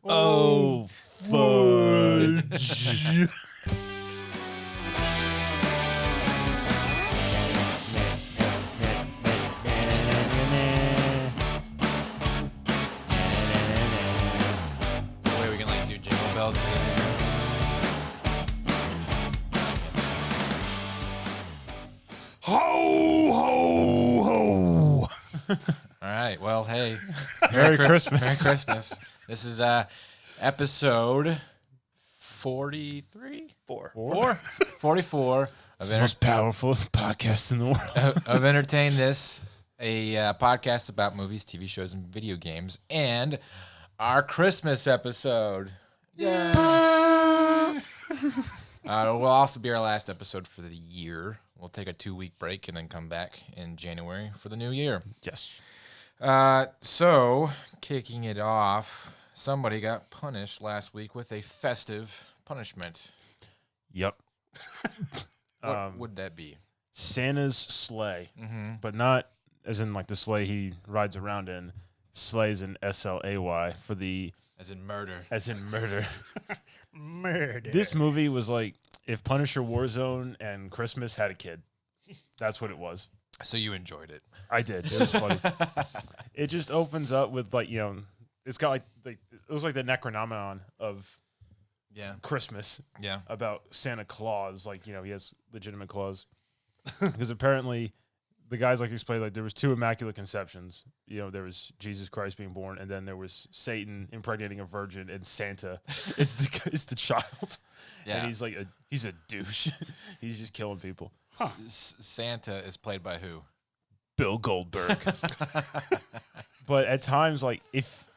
Oh, fudge. Wait, we can like do jingle bells to this. Ho, ho, ho. All right. Well, hey. Merry Christmas. Merry Christmas. This is episode 43? 44 of, It's the most powerful podcast in the world. of Entertain This, a podcast about movies, TV shows, and video games, and our Christmas episode. Yeah. Will also be our last episode for the year. We'll take a 2-week break and then come back in January for the new year. Yes. So, kicking it off, somebody got punished last week with a festive punishment. Yep. What would that be? Santa's sleigh, but not as in like the sleigh he rides around in. Sleigh's in SLAY for the As in murder. murder. Murder. This movie was like if Punisher Warzone and Christmas had a kid. That's what it was. So you enjoyed it. I did. It was funny. It just opens up with like, it's got like it was like the Necronomicon of Yeah. Christmas Yeah. about Santa Claus. Like, he has legitimate claws. Because apparently the guys like explained like there was 2 immaculate conceptions. There was Jesus Christ being born, and then there was Satan impregnating a virgin, and Santa is the child. Yeah. And he's a douche. He's just killing people. Santa is played by who? Bill Goldberg. But at times, like if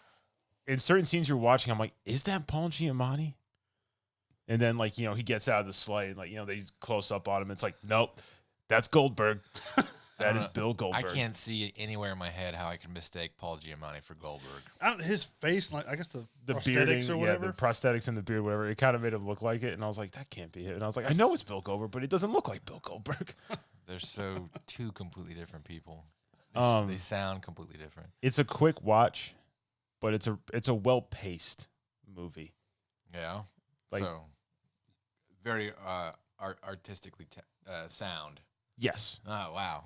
in certain scenes you're watching, I'm like, is that Paul Giamatti? And then like, he gets out of the sleigh and like, they close up on him. It's like, nope, that's Goldberg. That is Bill Goldberg. I can't see anywhere in my head how I can mistake Paul Giamatti for Goldberg. His face, like I guess the prosthetics bearding, or whatever. the prosthetics and the beard, whatever. It kind of made him look like it, and I was like, that can't be it. And I was like, I know it's Bill Goldberg, but it doesn't look like Bill Goldberg. They're so 2 completely different people. They sound completely different. It's a quick watch, but it's a well paced movie. Yeah. Like- so very artistically sound. Yes. Oh wow.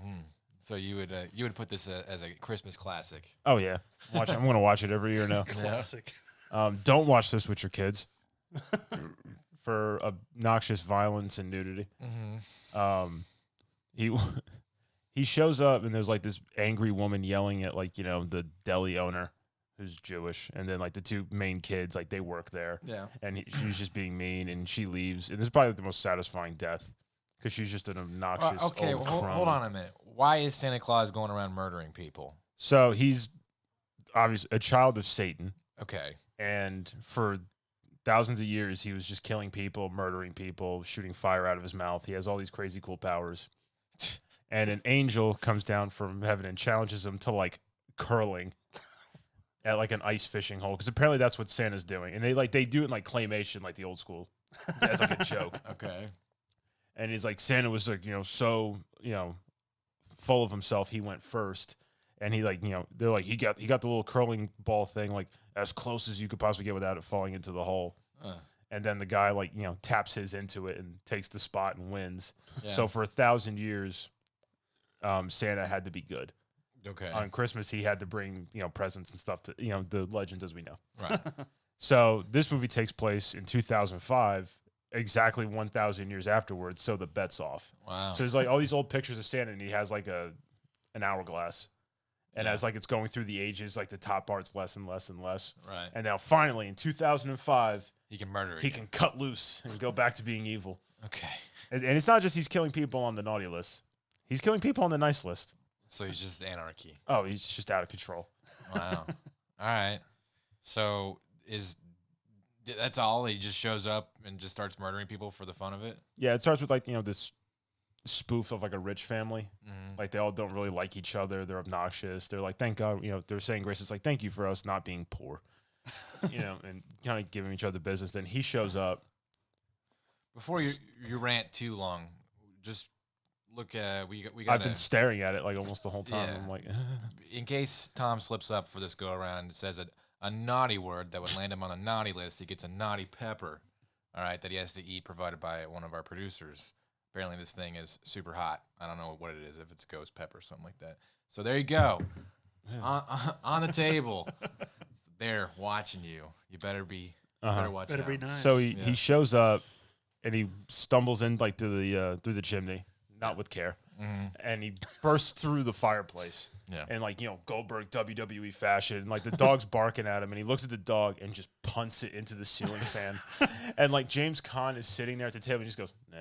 So you would put this as a Christmas classic. Oh yeah. I'm gonna watch it every year now. Classic. Don't watch this with your kids for obnoxious violence and nudity. He shows up and there's like this angry woman yelling at like the deli owner who's Jewish, and then like the 2 main kids, like they work there. Yeah. And she's just being mean, and she leaves. And this is probably the most satisfying death because she's just an obnoxious Okay. old Well, crone. hold on a minute. Why is Santa Claus going around murdering people? So he's obviously a child of Satan. Okay. And for thousands of years, he was just killing people, murdering people, shooting fire out of his mouth. He has all these crazy cool powers. And an angel comes down from heaven and challenges him to like curling at like an ice fishing hole. Because apparently that's what Santa's doing. And they do it in like claymation, like the old school, as like a joke. Okay. And he's like, Santa was like, so, full of himself. He went first. And he like, they're like, he got the little curling ball thing, like as close as you could possibly get without it falling into the hole. And then the guy like, taps his into it and takes the spot and wins. Yeah. So for 1,000 years, Santa had to be good. Okay. On Christmas, he had to bring, presents and stuff to, the legends as we know. Right. So this movie takes place in 2005, exactly 1,000 years afterwards. So the bet's off. Wow. So there's like all these old pictures of Santa, and he has like an hourglass. And as like it's going through the ages, like the top part's less and less and less. Right. And now finally in 2005, He can murder. he again. can cut loose and go back to being evil. Okay. And it's not just he's killing people on the naughty list. He's killing people on the nice list. So he's just anarchy. Oh, he's just out of control. Wow. All right. So that's all? He just shows up and just starts murdering people for the fun of it? Yeah, it starts with like, this spoof of like a rich family. Mm-hmm. Like they all don't really like each other. They're obnoxious. They're like, thank God, they're saying grace. It's like, thank you for us not being poor, and kind of giving each other business. Then he shows up. Before you rant too long, just look at we got. I've been staring at it like almost the whole time. Yeah. I'm like, In case Tom slips up for this go around and says a a naughty word that would land him on a naughty list. He gets a naughty pepper, all right, that he has to eat, provided by one of our producers. Apparently this thing is super hot. I don't know what it is, if it's ghost pepper or something like that. So there you go. On the table. They're watching you. You better be better watch Better out. be nice. So he shows up and he stumbles in like through the chimney, not with care. And he bursts through the fireplace. Yeah. And like, Goldberg WWE fashion. And like the dog's barking at him and he looks at the dog and just punts it into the ceiling fan. And like James Caan is sitting there at the table and he just goes, nah.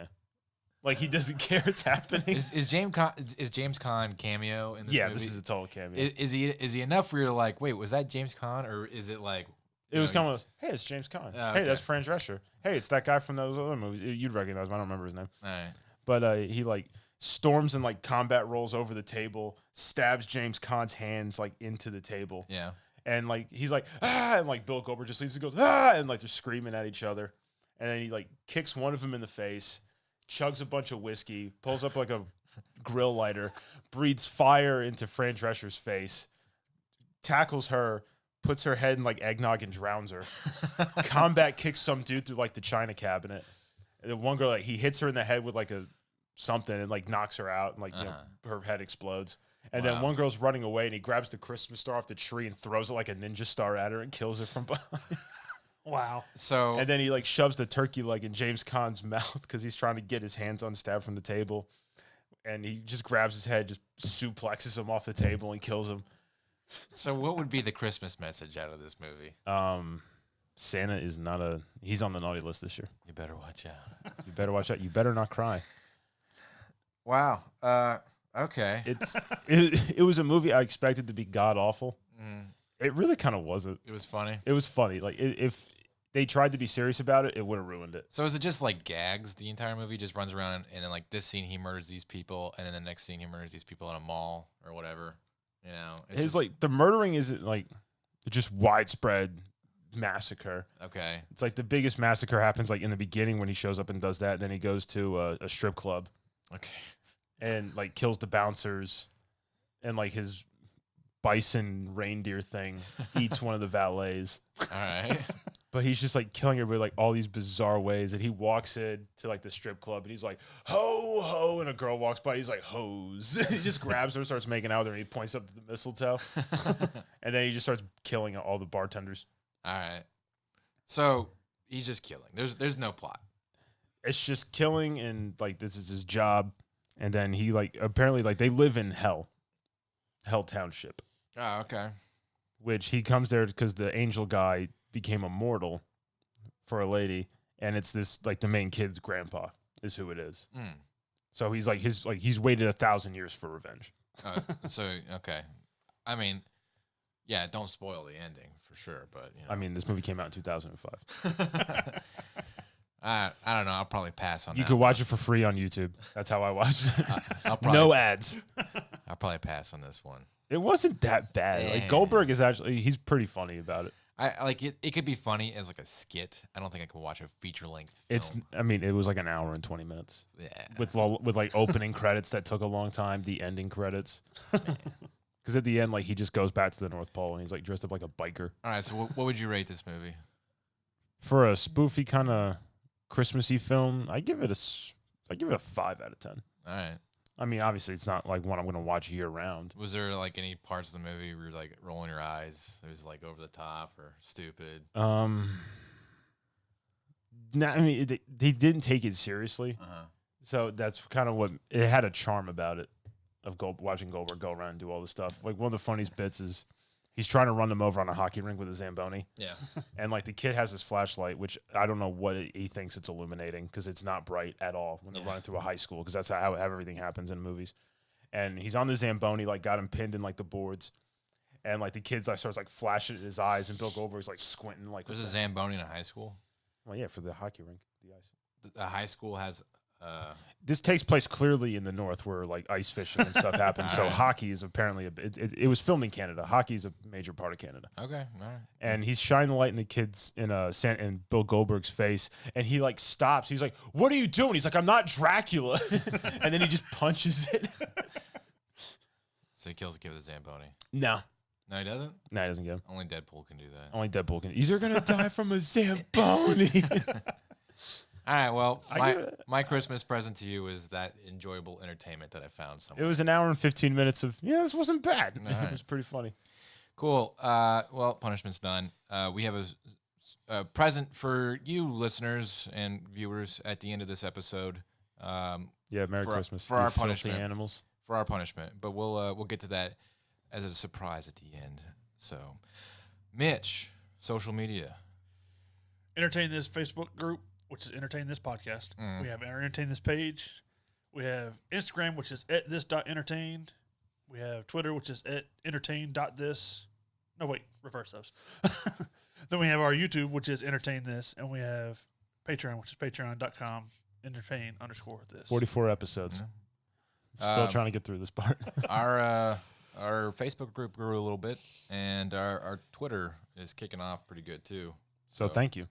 Like he doesn't care it's happening. Is James Caan cameo in this movie? This is a total cameo. Is he enough where you're like, wait, was that James Caan, or is it like It was kind of, hey, it's James Caan. Oh, Hey, okay. that's Fran Drescher. Hey, it's that guy from those other movies. You'd recognize him. I don't remember his name. all right. But he like storms and like combat rolls over the table, stabs James Caan's hands like into the table. Yeah. And like he's like, ah, and like Bill Goldberg just leaves and goes, ah, and like they're screaming at each other. And then he like kicks one of them in the face, chugs a bunch of whiskey, pulls up like a grill lighter, breathes fire into Fran Drescher's face, tackles her, puts her head in like eggnog and drowns her. Combat kicks some dude through like the china cabinet. And then one girl, like he hits her in the head with like a something and like knocks her out and like her head explodes. And then one girl's running away and he grabs the Christmas star off the tree and throws it like a ninja star at her and kills her from behind. Wow. So And then he like shoves the turkey leg in James Caan's mouth because he's trying to get his hands unstabbed from the table. And he just grabs his head, just suplexes him off the table and kills him. So what would be the Christmas message out of this movie? Santa is not he's on the naughty list this year. You better watch out. You better watch out. You better not cry. Wow. Okay. It was a movie I expected to be god awful. It really kind of wasn't. It was funny. It was funny. Like if they tried to be serious about it, it would have ruined it. So is it just like gags? The entire movie just runs around and then like this scene he murders these people, and then the next scene he murders these people in a mall or whatever. You know, it's His just, like the murdering isn't like just widespread massacre. okay. It's like the biggest massacre happens like in the beginning when he shows up and does that. Then he goes to a strip club Okay. and like kills the bouncers, and like his bison reindeer thing eats one of the valets. All right. But he's just like killing everybody like all these bizarre ways. And he walks in to like the strip club and he's like, ho, ho. And a girl walks by. He's like, hose. He just grabs her, starts making out with her. And he points up to the mistletoe. And then he just starts killing all the bartenders. All right. So he's just killing. There's no plot. It's just killing. And like, this is his job. And then he like, apparently like they live in Hell Township, Oh, okay. which he comes there because the angel guy became immortal for a lady, and it's this like the main kid's grandpa is who it is. So he's like he's waited 1,000 years for revenge. So okay. I mean, yeah, don't spoil the ending for sure, but you know. I mean, this movie came out in 2005. I don't know. I'll probably pass on You that. could watch it for free on YouTube. That's how I watched it. I'll probably, No ads. I'll probably pass on this one. It wasn't that bad. Like Yeah. Goldberg is actually he's pretty funny about it. I like it. It could be funny as like a skit. I don't think I could watch a feature length. It's I mean, it was like an hour and 20 minutes. Yeah. With like opening credits that took a long time, the ending credits. Because at the end, like he just goes back to the North Pole and he's like dressed up like a biker. All right. So what would you rate this movie? For a spoofy kind of Christmassy film, I give it a 5 out of 10. All right. I mean, obviously, it's not like one I'm going to watch year round. Was there like any parts of the movie where you're like rolling your eyes? It was like over the top or stupid. No, I mean, they didn't take it seriously, so that's kind of what it had a charm about it. Of watching Goldberg go around and do all this stuff. Like one of the funniest bits is he's trying to run them over on a hockey rink with a Zamboni. Yeah. And like the kid has this flashlight, which I don't know what he thinks it's illuminating because it's not bright at all when they're running through a high school because that's how everything happens in movies. And he's on the Zamboni, like got him pinned in like the boards. And like the kid's like starts like flashing at his eyes and Bill Goldberg's like squinting like. There's a Zamboni in a high school. Well, yeah, for the hockey rink, the ice. The high school has. This takes place clearly in the north where like ice fishing and stuff happens. So Alright. hockey is apparently it was filmed in Canada. Hockey is a major part of Canada. Okay. All right. And he's shining the light in the kid's in Bill Goldberg's face, and he like stops. He's like, "What are you doing?" He's like, "I'm not Dracula," and then he just punches it. So he kills the kid with a Zamboni. No, No, he doesn't. No, he doesn't get him. Only Deadpool can do that. Only Deadpool can. He's gonna die from a Zamboni. All right. Well, I my Christmas present to you is that enjoyable entertainment that I found It somewhere. was an hour and 15 minutes of this wasn't bad. Alright. It was pretty funny. Cool. Well, punishment's done. We have a present for you listeners and viewers at the end of this episode. Yeah, Merry For- Christmas for you our filthy punishment. animals. For our punishment, but we'll get to that as a surprise at the end. So, Mitch, social media. Entertain This Facebook group, which is Entertain This Podcast. We have our Entertain This page. We have Instagram, which is @this.entertained. We have Twitter, which is @entertain.this. No, wait, reverse those. Then we have our YouTube, which is Entertain This. And we have Patreon, which is patreon.com, entertain_this. 44 episodes. Still trying to get through this part. Our Facebook group grew a little bit, and our Twitter is kicking off pretty good too. So thank you.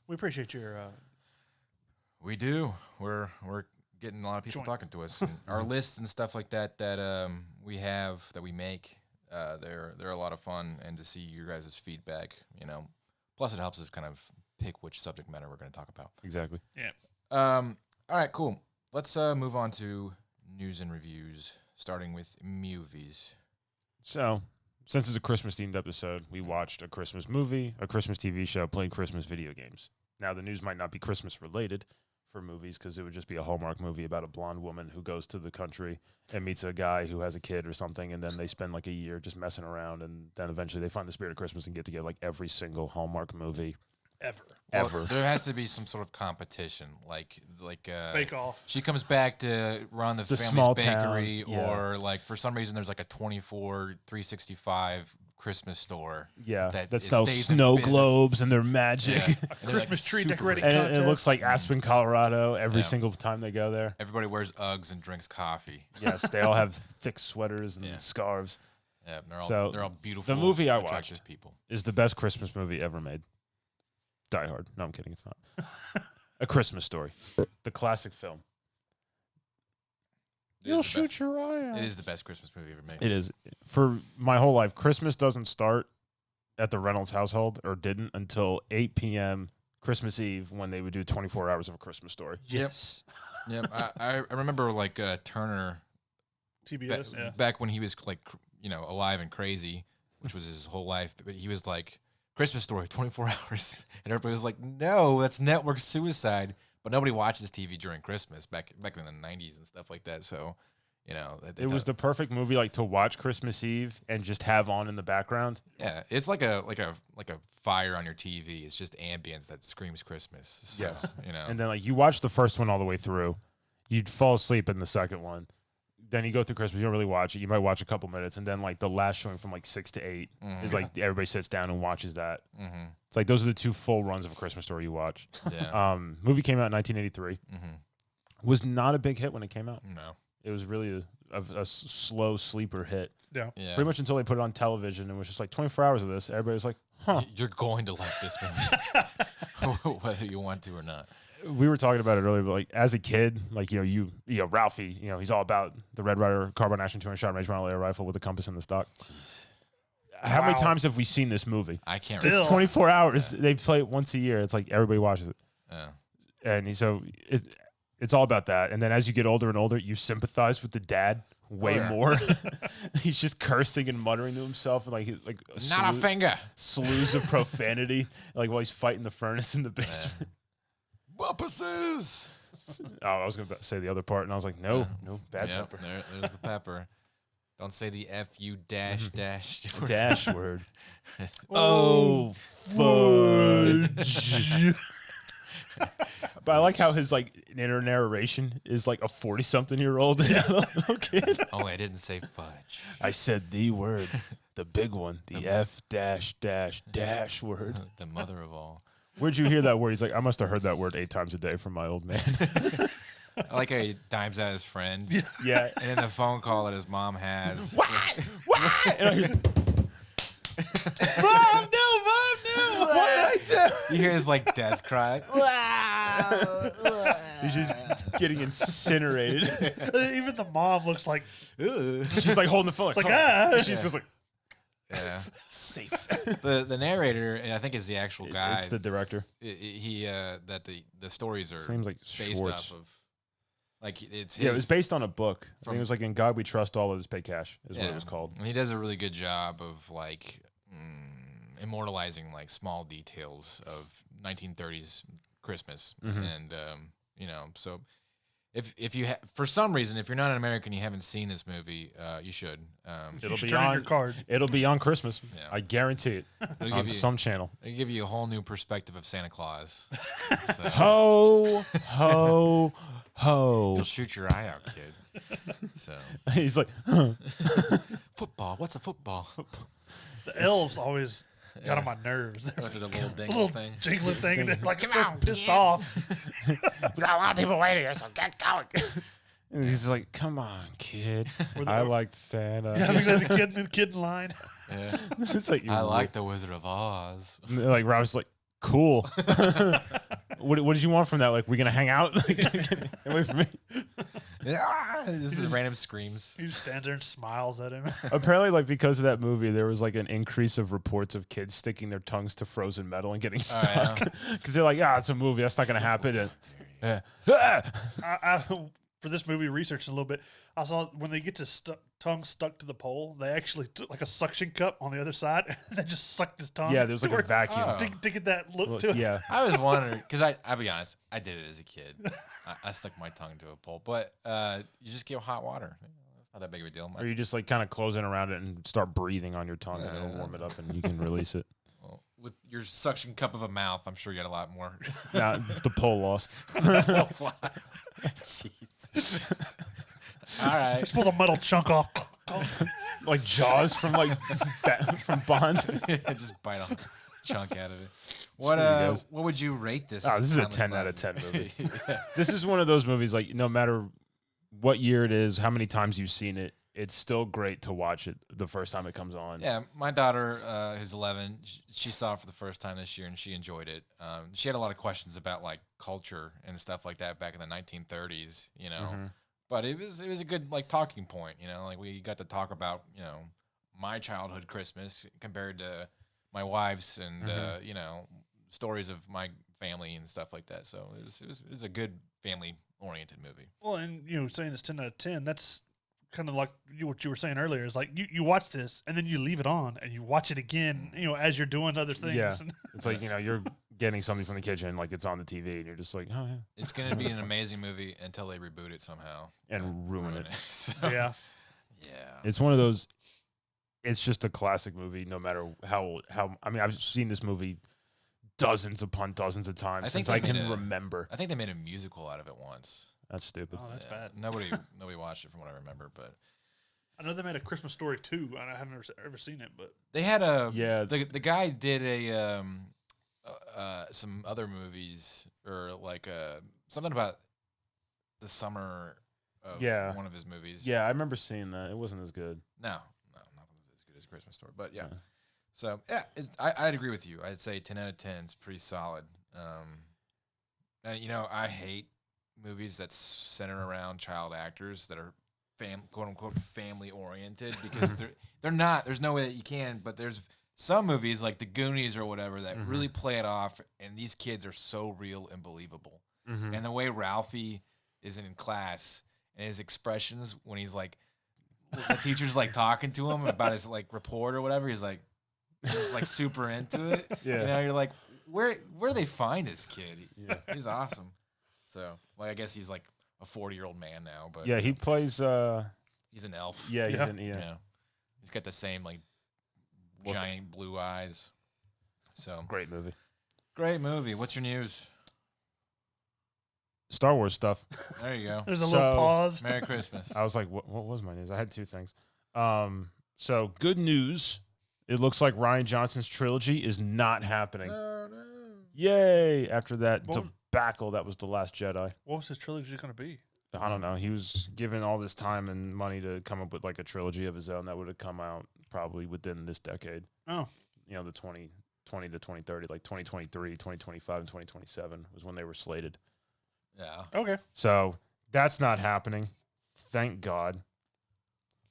We appreciate your We do. We're getting a lot of people Join. talking to us. And our lists and stuff like that we have that we make. They're a lot of fun, and to see your guys' feedback, Plus, it helps us kind of pick which subject matter we're going to talk about. Exactly. All right, cool. Let's move on to news and reviews, starting with movies. So, since it's a Christmas-themed episode, we watched a Christmas movie, a Christmas TV show, playing Christmas video games. Now, the news might not be Christmas-related for movies because it would just be a Hallmark movie about a blonde woman who goes to the country and meets a guy who has a kid or something, and then they spend like a year just messing around, and then eventually they find the spirit of Christmas and get together like every single Hallmark movie ever. ever. Well, there has to be some sort of competition, like Bake Off. she comes back to run the family's small bakery, town, yeah. or like for some reason there's like a 365 Christmas store. Yeah, that that it sells stays in snow business. globes and they're magic. Yeah. A They're, Christmas tree super decorating rich. And contest. it looks like Aspen, Colorado every Yeah. single time they go there. Everybody wears Uggs and drinks coffee. Yes, they all have thick sweaters and Yeah. scarves. Yeah, So, they're all beautiful. the movie I attractive watched people. Is the best Christmas movie ever made. Die Hard. No, I'm kidding. It's not. A Christmas Story. The classic film. It You'll is the shoot your eye out. It is the best Christmas movie ever made. It is. For my whole life, Christmas doesn't start at the Reynolds household, or didn't until 8 p.m. Christmas Eve when they would do 24 hours of A Christmas Story. Yes. Yep, I remember like Turner TBS, yeah. back when he was like alive and crazy, which was his whole life. But he was like Christmas Story 24 hours, and everybody was like, "No, that's network suicide." But nobody watches TV during Christmas back in the 90s and stuff like that. So, It was the perfect movie like to watch Christmas Eve and just have on in the background. yeah. It's like a fire on your TV. It's just ambience that screams Christmas. So, Yes. And And then like you watch the first one all the way through, you'd fall asleep in the second one. Then you go through Christmas, you don't really watch it. You might watch a couple minutes, and then like the last showing from like 6 to 8 is like everybody sits down and watches that. It's like those are the two full runs of A Christmas Story you watch. yeah. Movie came out in 1983. Was not a big hit when it came out. No. It was really a slow sleeper hit. Yeah. Yeah. Pretty much until they put it on television and was just like 24 hours of this. Everybody was like, huh. You're going to like this movie, whether you want to or not. We were talking about it earlier, but like as a kid, like Ralphie, he's all about the Red Ryder carbine action 200-shot range model air rifle with the compass and the stock. How many times have we seen this movie? I can't. Still. It's 24 hours. They play it once a year. It's like everybody watches it, Yeah. and it's all about that. And then as you get older and older, you sympathize with the dad way more. He's just cursing and muttering to himself, and like Not a finger. slews of profanity, like while he's fighting the furnace in the basement. Buppuses. Oh, I was going to say the other part, and I was like, no, bad Yep, pepper. there's the pepper. Don't say the FU dash dash. Dash word. Oh, fudge. But I like how his like inner narration is like a 40-something-year-old little kid. Oh, I didn't say fudge. I said the word, the big one, the F dash dash dash word. The mother of all. Where'd you hear that word? He's like, I must have heard that word 8 times a day from my old man. I like how he dimes out his friend. Yeah. And then the phone call that his mom has. What? And he's Mom, no. What did I do? You hear his like death cry. He's just getting incinerated. Even the mom looks like, She's like holding the phone. like, ah. She's just like, Yeah. Safe. The narrator, I think, is the actual guy. It's the director. He that the stories are Seems like based Schwartz. off of. Like it's Yeah, it was his- based on a book. I think from- it was like In God We Trust, All Others Pay Cash is what yeah. it was called. And he does a really good job of like immortalizing like small details of 1930s Christmas, and so if you for some reason, if you're not an American, you haven't seen this movie, you should. You should turn in your card. It'll be on Christmas. Yeah. I guarantee it. It'll On give you, some channel. it'll give you a whole new perspective of Santa Claus. So, Ho, ho, ho. you'll shoot your eye out, kid. So He's like, huh. football. What's a football? The elves always got on my nerves. They're After the little a dingle little thing. jingling thing, and they're like Come so on, pissed kid. off. We got a lot of people waiting here, so get going. And he's like, come on, kid. I like Fanta. Yeah, because the kid in line. Yeah. It's like, I like the Wizard of Oz. Like, Rob's like, cool. What did you want from that? Like, we gonna hang out? Like, get away from me. This is random screams. He just stands there and smiles at him. Apparently, like, because of that movie, there was like an increase of reports of kids sticking their tongues to frozen metal and getting stuck. Because they're like, it's a movie. That's not gonna happen. And, I, for this movie, researching a little bit, I saw when they get to tongue stuck to the pole, they actually took like a suction cup on the other side and they just sucked his tongue. yeah, there's like a vacuum. Oh. To get that look to it. Yeah. I was wondering because I'll be honest, I did it as a kid. I stuck my tongue to a pole, but you just get hot water. It's not that big of a deal. Or you just like kind of close in around it and start breathing on your tongue and it'll warm it up and you can release it. Well, with your suction cup of a mouth, I'm sure you got a lot more. Nah, the pole lost. Jeez. All right. Just pulls a metal chunk off. Like Jaws from like from Bond. Just bite a chunk out of it. What would you rate this? Oh, this is a timeless 10 out of classic? 10 movie. Yeah. This is one of those movies, like, no matter what year it is, how many times you've seen it, it's still great to watch it the first time it comes on. Yeah, my daughter, who's 11, she saw it for the first time this year and she enjoyed it. She had a lot of questions about like culture and stuff like that back in the 1930s, you know. But it was a good like talking point, you know. Like we got to talk about, you know, my childhood Christmas compared to my wife's and you know, stories of my family and stuff like that. So it was a good family oriented movie. Well, and saying it's 10 out of 10, that's kind of like what you were saying earlier. Is like you watch this and then you leave it on and you watch it again, as you're doing other things. Yeah. It's like, you're getting something from the kitchen, like it's on the TV, and you're just like, oh, yeah. It's going to be an amazing movie until they reboot it somehow. And ruin it. So, Yeah. yeah. It's one of those, it's just a classic movie, no matter how I mean, I've seen this movie dozens upon dozens of times since I can remember. I think they made a musical out of it once. That's stupid. Oh, that's bad. Nobody watched it from what I remember, but I know they made a Christmas Story 2, and I haven't ever seen it, but they had a The guy did a some other movies or like something about the summer of one of his movies. Yeah, I remember seeing that. It wasn't as good. No, nothing as good as a Christmas Story. But yeah. So yeah, I'd agree with you. I'd say 10 out of 10 is pretty solid. And, I hate movies that center around child actors that are quote unquote family oriented because they're not. There's no way that you can. But there's some movies like The Goonies or whatever that really play it off, and these kids are so real and believable. And the way Ralphie is in class and his expressions when he's like, the teacher's like talking to him about his like report or whatever, he's like super into it. Yeah. You're like, where do they find this kid? He's awesome. So, like, I guess he's like a 40-year-old man now, but yeah, he plays. He's an elf. Yeah, he's He's got the same like giant blue eyes. So great movie. Great movie. What's your news? Star Wars stuff. There you go. there's a little pause. Merry Christmas. I was like, what was my news? I had two things. So good news. It looks like Rian Johnson's trilogy is not happening. Oh, no. Yay! After that debacle, that was The Last Jedi. What was his trilogy going to be? I don't know. He was given all this time and money to come up with like a trilogy of his own that would have come out probably within this decade. Oh. The 2020 to 2030, like 2023, 2025, and 2027 was when they were slated. Yeah. Okay. So that's not happening. Thank God.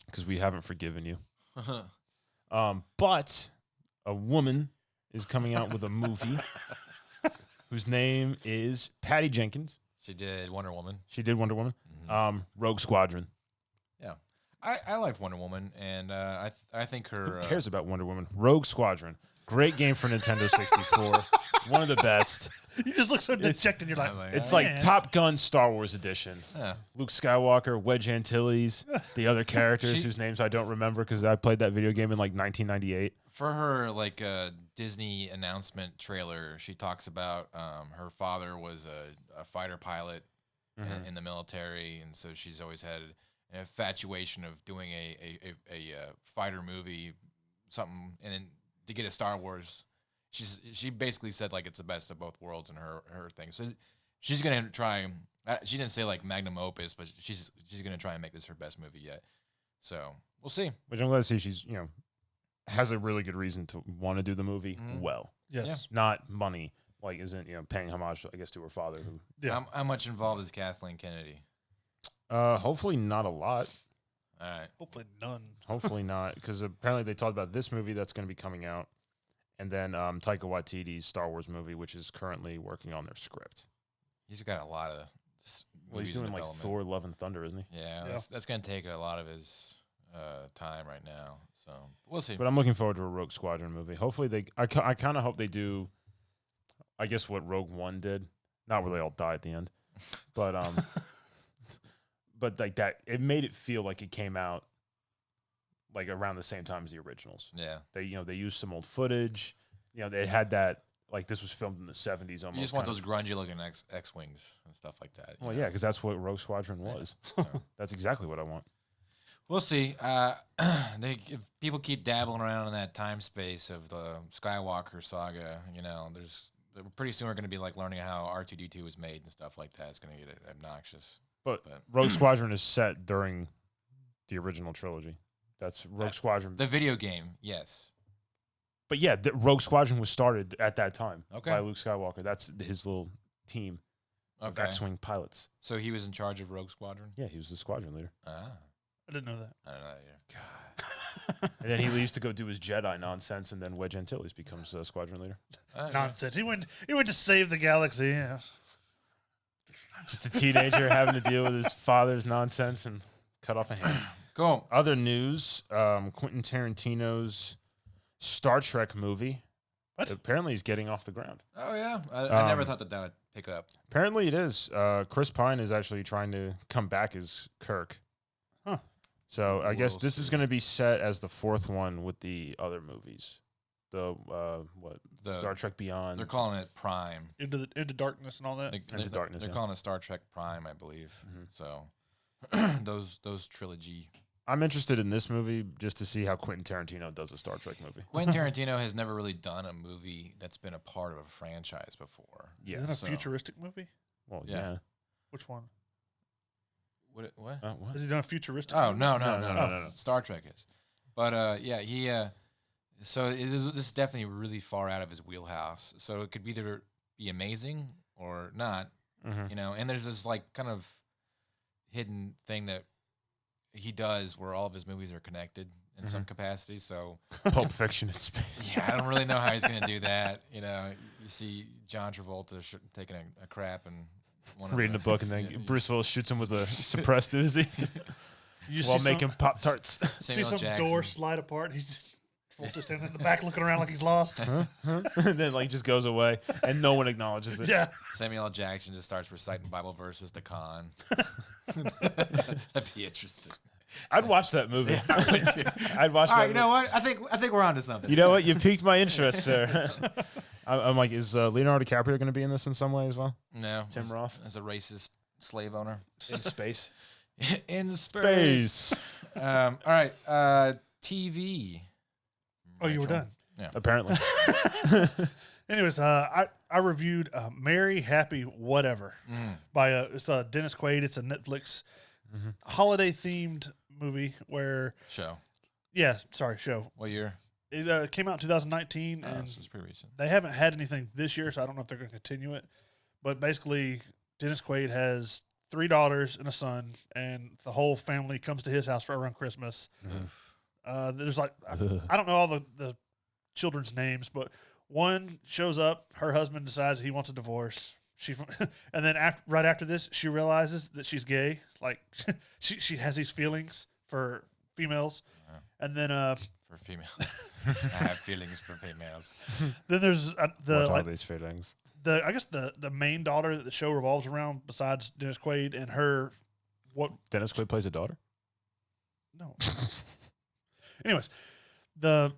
Because we haven't forgiven you. But a woman is coming out with a movie whose name is Patty Jenkins. She did Wonder Woman. She did Wonder Woman. Mm-hmm. Rogue Squadron. Yeah. I liked Wonder Woman, and I think her... Who cares about Wonder Woman? Rogue Squadron. Great game for Nintendo 64. One of the best. You just look so dejected. You're like, It's like Top Gun Star Wars edition. Yeah. Luke Skywalker, Wedge Antilles, the other characters whose names I don't remember because I played that video game in like 1998. For her like Disney announcement trailer, she talks about her father was a fighter pilot in the military, and so she's always had an infatuation of doing a fighter movie, something, and then to get a Star Wars. She basically said like it's the best of both worlds in her thing. So she's gonna try. She didn't say like magnum opus, but she's gonna try and make this her best movie yet. So we'll see. Which I'm glad to see she's has a really good reason to want to do the movie well. yes. Yeah. Not money, like isn't paying homage I guess to her father. Who Yeah. How much involved is Kathleen Kennedy? hopefully not a lot. All right. Hopefully none. Hopefully not, because apparently they talked about this movie that's going to be coming out, and then Taika Waititi's Star Wars movie, which is currently working on their script. He's got a lot of. Well, he's doing like Thor: Love and Thunder, isn't he? Yeah, that's going to take a lot of his time right now. So we'll see. But I'm looking forward to a Rogue Squadron movie. Hopefully I kind of hope they do, I guess what Rogue One did, not where they all die at the end, but but like that, it made it feel like it came out like around the same time as the originals. Yeah, they used some old footage. They had that, like, this was filmed in the 70s almost. you just want those grungy looking X-wings and stuff like that. Well, yeah, because that's what Rogue Squadron was. So that's exactly what I want. We'll see. If people keep dabbling around in that time space of the Skywalker saga, pretty soon we're going to be like learning how R2-D2 was made and stuff like that. It's going to get obnoxious. But Rogue Squadron is set during the original trilogy. That's Rogue Squadron. The video game, yes. But yeah, Rogue Squadron was started at that time by Luke Skywalker. That's his little team of X-Wing pilots. So he was in charge of Rogue Squadron? Yeah, he was the squadron leader. Ah. I didn't know that. I don't know either. God. And then he leaves to go do his Jedi nonsense, and then Wedge Antilles becomes squadron leader. Nonsense. He went to save the galaxy. Yeah. Just a teenager having to deal with his father's nonsense and cut off a hand. Cool. Other news, Quentin Tarantino's Star Trek movie. What? Apparently he's getting off the ground. Oh, yeah. I never thought that would pick up. Apparently it is. Chris Pine is actually trying to come back as Kirk. Huh. So I guess We'll this is see. going to be set as the fourth one with the other movies. The Star Trek Beyond. They're calling it Prime. Into darkness and all that. Into Darkness, They're yeah. calling it Star Trek Prime, I believe. Mhm. So those trilogy. I'm interested in this movie just to see how Quentin Tarantino does a Star Trek movie. Quentin Tarantino has never really done a movie that's been a part of a franchise before. Yeah. Isn't it a so- futuristic movie? Well, Yeah. yeah. Which one? What? What? Has he done a futuristic? Oh movie? no. Star Trek is, but yeah, he. So this is definitely really far out of his wheelhouse. So it could either be amazing or not, Mhm. And there's this like kind of hidden thing that he does where all of his movies are connected in some capacity. So Pulp Fiction in space. yeah, I don't really know how he's gonna do that. You see John Travolta taking a crap and Reading a book, and then yeah, Bruce Willis shoots him with a suppressed Uzi You while see making Pop-Tarts. see Samuel some Jackson. door slide apart. He's Travolta standing in the back looking around like he's lost. And then like just goes away, and no one acknowledges it. Yeah. Samuel L. Jackson just starts reciting Bible verses to Khan. That'd be interesting. I'd watch that movie. I'd watch All that right, you know what? I think we're onto something. You know what? You piqued my interest, sir. I'm like, is Leonardo DiCaprio going to be in this in some way as well? No, Tim Roth? as a racist slave owner In space. in space. Space. All right, TV. Oh, you were Rachel. done. Apparently. Anyways, I reviewed Merry Happy Whatever by it's Dennis Quaid. It's a Netflix holiday themed movie where Show. show. What year? It came out in 2019 Oh, and so it's pretty recent. they haven't had anything this year, so I don't know if they're going to continue it. But basically, Dennis Quaid has 3 daughters and a son, and the whole family comes to his house for around Christmas. There's like I don't know all the children's names, but one shows up. Her husband decides he wants a divorce. And then right after this, she realizes that she's gay. Like she has these feelings for females, and then for females, I have feelings for females. Then there's what are these feelings? I guess the main daughter that the show revolves around, besides Dennis Quaid and her. What Dennis Quaid plays a daughter? No. Anyways, the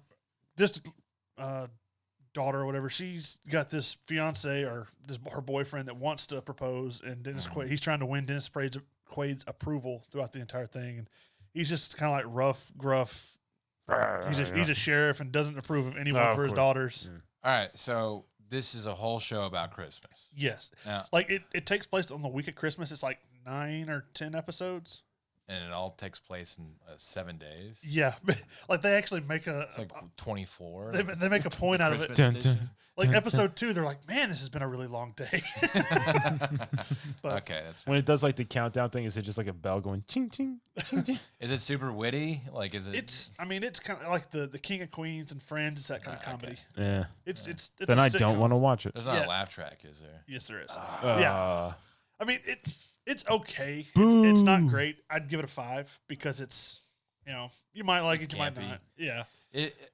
daughter or whatever, she's got this fiance or her boyfriend that wants to propose, and Dennis Quaid, he's trying to win Dennis Quaid's approval throughout the entire thing, and he's just kind of like rough, gruff. He's a sheriff and doesn't approve of anyone for his daughters. Yeah. All right, so this is a whole show about Christmas. Yes. Now, like it takes place on the week of Christmas. It's like 9 or 10 episodes. And it all takes place in 7 days. Yeah, like they actually make It's like 24. They make a point out of it. Christmas edition. Like episode 2, they're like, "Man, this has been a really long day." But Okay, that's When it does like the countdown thing, is it just like a bell going ching ching? Ching, ching? Is it super witty? Like, is it? it's kind of like the King of Queens and Friends. It's that kind of comedy. Yeah. It's Then a I don't sitcom. want to watch it. There's not Yeah. a laugh track, is there? Yes, there is. Yeah, I mean it's okay. Boo. It's not great. I'd give it a 5 because it's you might like It's it, you might campy. not. Yeah.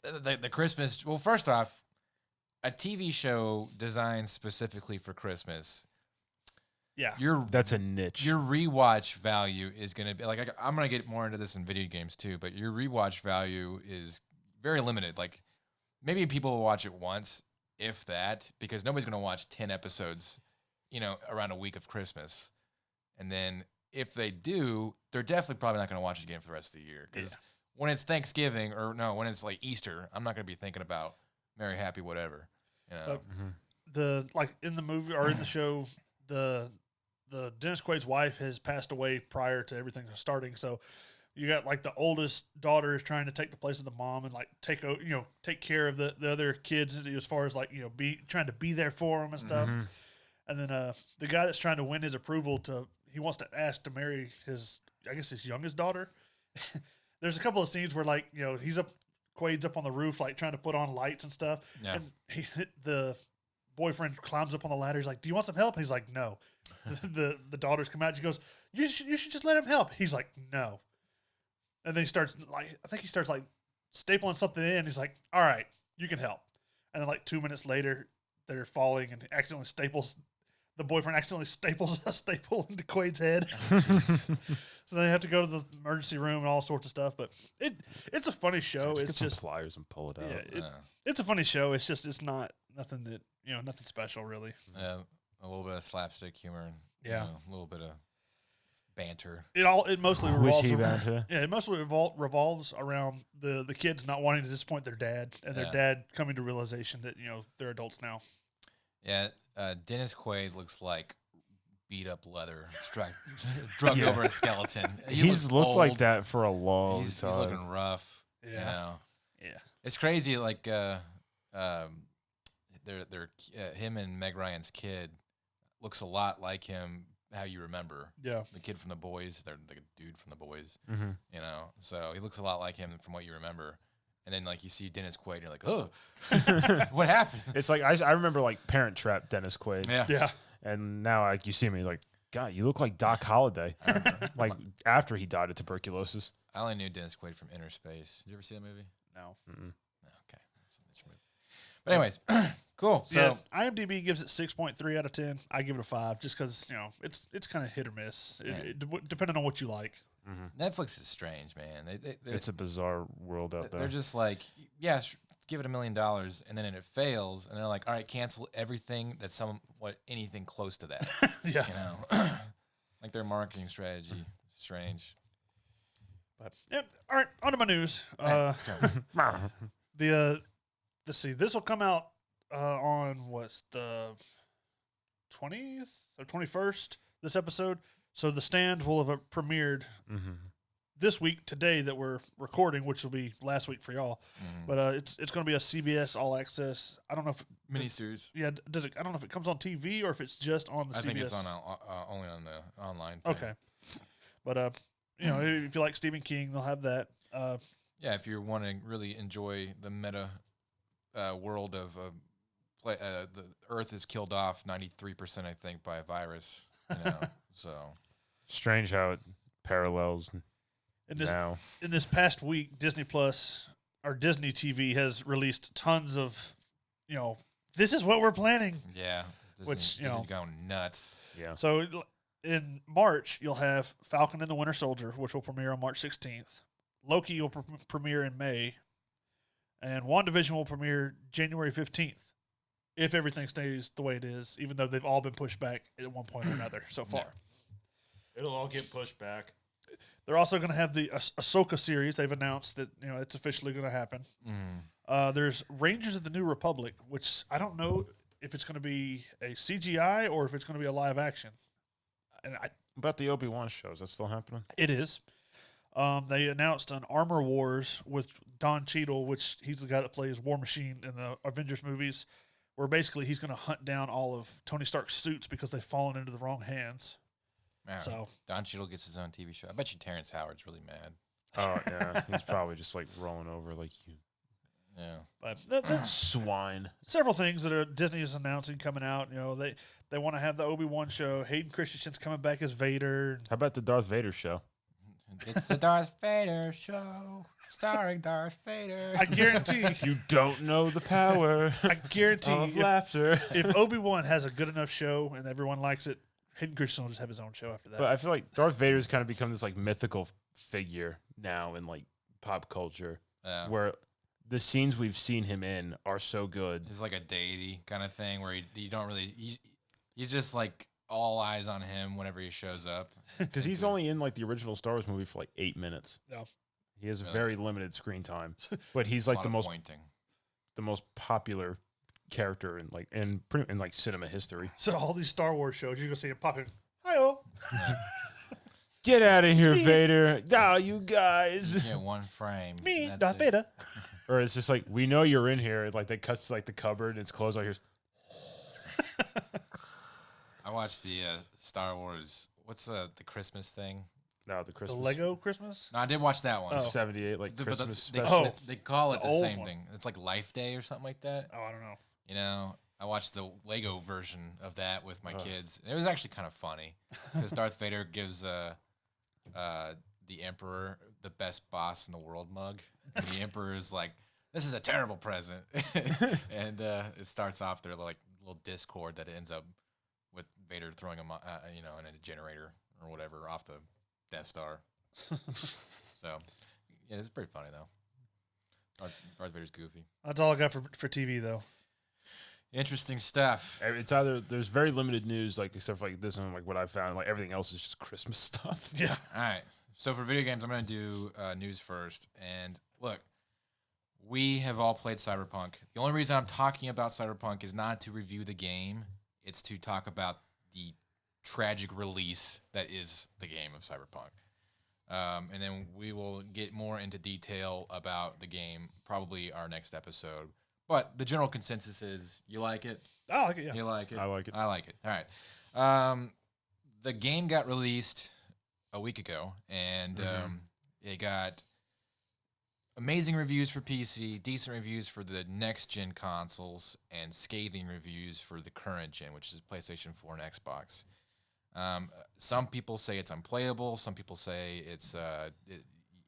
The Christmas. Well, first off, a TV show designed specifically for Christmas. Yeah. That's a niche. Your rewatch value is going to be like I'm going to get more into this in video games too, but your rewatch value is very limited. Like maybe people will watch it once, if that, because nobody's going to watch 10 episodes, around a week of Christmas. And then if they do, they're definitely probably not going to watch it again for the rest of the year. Because when it's Thanksgiving when it's like Easter, I'm not going to be thinking about Merry Happy whatever. The like in the movie or in the show, the Dennis Quaid's wife has passed away prior to everything starting. So you got like the oldest daughter is trying to take the place of the mom and like take care of the other kids as far as like trying to be there for them and stuff. Mm-hmm. And then the guy that's trying to win his approval he wants to ask to marry his youngest daughter. There's a couple of scenes where like Quaid's up on the roof like trying to put on lights and stuff, and the boyfriend climbs up on the ladder. He's like, "Do you want some help?" And he's like, "No." the daughters come out. She goes, "You should just let him help." He's like, "No." And then he starts stapling something in. He's like, "All right, you can help." And then like 2 minutes later, they're falling and the boyfriend accidentally staples a staple into Quaid's head. So they have to go to the emergency room and all sorts of stuff. But it's a funny show. Just It's get just some pliers and pull it out. it's a funny show. It's just it's not nothing that nothing special really. A little bit of slapstick humor and a little bit of banter. It mostly revolves Wishy around, banter. it mostly revolves around the kids not wanting to disappoint their dad and their dad coming to realization that they're adults now. Yeah, Dennis Quaid looks like beat up leather, drugged over a skeleton. He's looked old. like that for a long He's time. looking rough. Yeah. Yeah. It's crazy. Like him and Meg Ryan's kid looks a lot like him. How you remember? Yeah. The kid from The Boys. They're like a dude from The Boys. Mm-hmm. So he looks a lot like him from what you remember. And then like you see Dennis Quaid, you're like, oh, what happened? It's like I remember like Parent Trap Dennis Quaid. Yeah. Yeah. And now like you see me like, God, you look like Doc Holliday. Like after he died of tuberculosis. I only knew Dennis Quaid from Inner Space. Did you ever see that movie? No. Mm-mm. No, okay. But anyways, cool. So IMDb gives it 6.3 out of 10. I give it a 5 just because it's kind of hit or miss, depending on what you like. Mm-hmm. Netflix is strange, man. It's a bizarre world out there. They're just like, give it $1 million, and then it fails, and they're like, all right, cancel everything that's anything close to that. Yeah. Like their marketing strategy, strange. But all right, on to my news. Let's see. This will come out on the 20th or 21st. This episode. So The Stand will have premiered this week, today that we're recording, which will be last week for y'all. But it's going to be a CBS All Access. I don't know if Miniseries. Yeah, does it? I don't know if it comes on TV or if it's just on the CBS. I think it's on only on the online thing. Okay, but if you like Stephen King, they'll have that. Yeah, if you want to really enjoy the meta world of the Earth is killed off 93%, I think, by a virus. So Strange how it parallels In this now. in this past week, Disney Plus or Disney TV has released tons of, this is what we're planning. yeah, Disney's going nuts. Yeah. So in March, you'll have Falcon and the Winter Soldier, which will premiere on March 16th. Loki will premiere in May. And WandaVision will premiere January 15th, if everything stays the way it is, even though they've all been pushed back at one point or another so far. It'll all get pushed back. They're also going to have the Ahsoka series. They've announced that it's officially going to happen. There's Rangers of the New Republic, which I don't know if it's going to be a CGI or if it's going to be a live action. And About the Obi-Wan shows, that's still happening? it is. They announced an Armor Wars with Don Cheadle, which he's the guy that plays War Machine in the Avengers movies, where basically he's going to hunt down all of Tony Stark's suits because they've fallen into the wrong hands. Man, So Don Cheadle gets his own TV show. I bet you Terrence Howard's really mad. Oh, yeah. He's probably just like rolling over like you Yeah. but there's swine. several things that Disney is announcing coming out. They want to have the Obi-Wan show. Hayden Christensen's coming back as Vader. How about the Darth Vader show? It's the Darth Vader show, starring Darth Vader. I guarantee. You don't know the power I guarantee. of laughter. If Obi-Wan has a good enough show and everyone likes it, Hayden Christensen will just have his own show after that. But I feel like Darth Vader's kind of become this like mythical figure now in like pop culture, where the scenes we've seen him in are so good. He's like a deity kind of thing where you don't really, you just like all eyes on him whenever he shows up. Because he's only in like the original Star Wars movie for like 8 minutes. No. He has a Really? very limited screen time, but he's like the most popular character in like in cinema history. So all these Star Wars shows, you're gonna see him popping. Hi-oh. Get out of here, Me. Vader! Oh, you guys! Yeah, one frame. Me, That's Darth it. Vader. Or it's just like we know you're in here. Like they cuts like the cupboard and it's closed. Out here. I watched the Star Wars. What's the Christmas thing? No, the The Christmas. Lego Christmas? No, I did watch that one. Oh. 78 like But Christmas they, special. they call it The the old same one. thing. It's like Life Day or something like that. Oh, I don't know. You know, I watched the Lego version of that with my kids. And it was actually kind of funny because Darth Vader gives the Emperor the best boss in the world mug. And the Emperor is like, this is a terrible present. And it starts off their like little discord that ends up with Vader throwing him, in a generator or whatever off the Death Star. So, yeah, it's pretty funny though. Darth Vader's goofy. That's all I got for TV though. Interesting stuff. It's either there's very limited news, like except for like this one, like what I found. Like everything else is just Christmas stuff. Yeah. All right. So for video games, I'm going to do news first. And look, we have all played Cyberpunk. The only reason I'm talking about Cyberpunk is not to review the game. It's to talk about the tragic release that is the game of Cyberpunk. And then we will get more into detail about the game, probably our next episode. But the general consensus is you like it. I like it, yeah. You like it. I like it. I like it. All right. The game got released a week ago, and it got amazing reviews for PC, decent reviews for the next-gen consoles, and scathing reviews for the current gen, which is PlayStation 4 and Xbox. Some people say it's unplayable. Some people say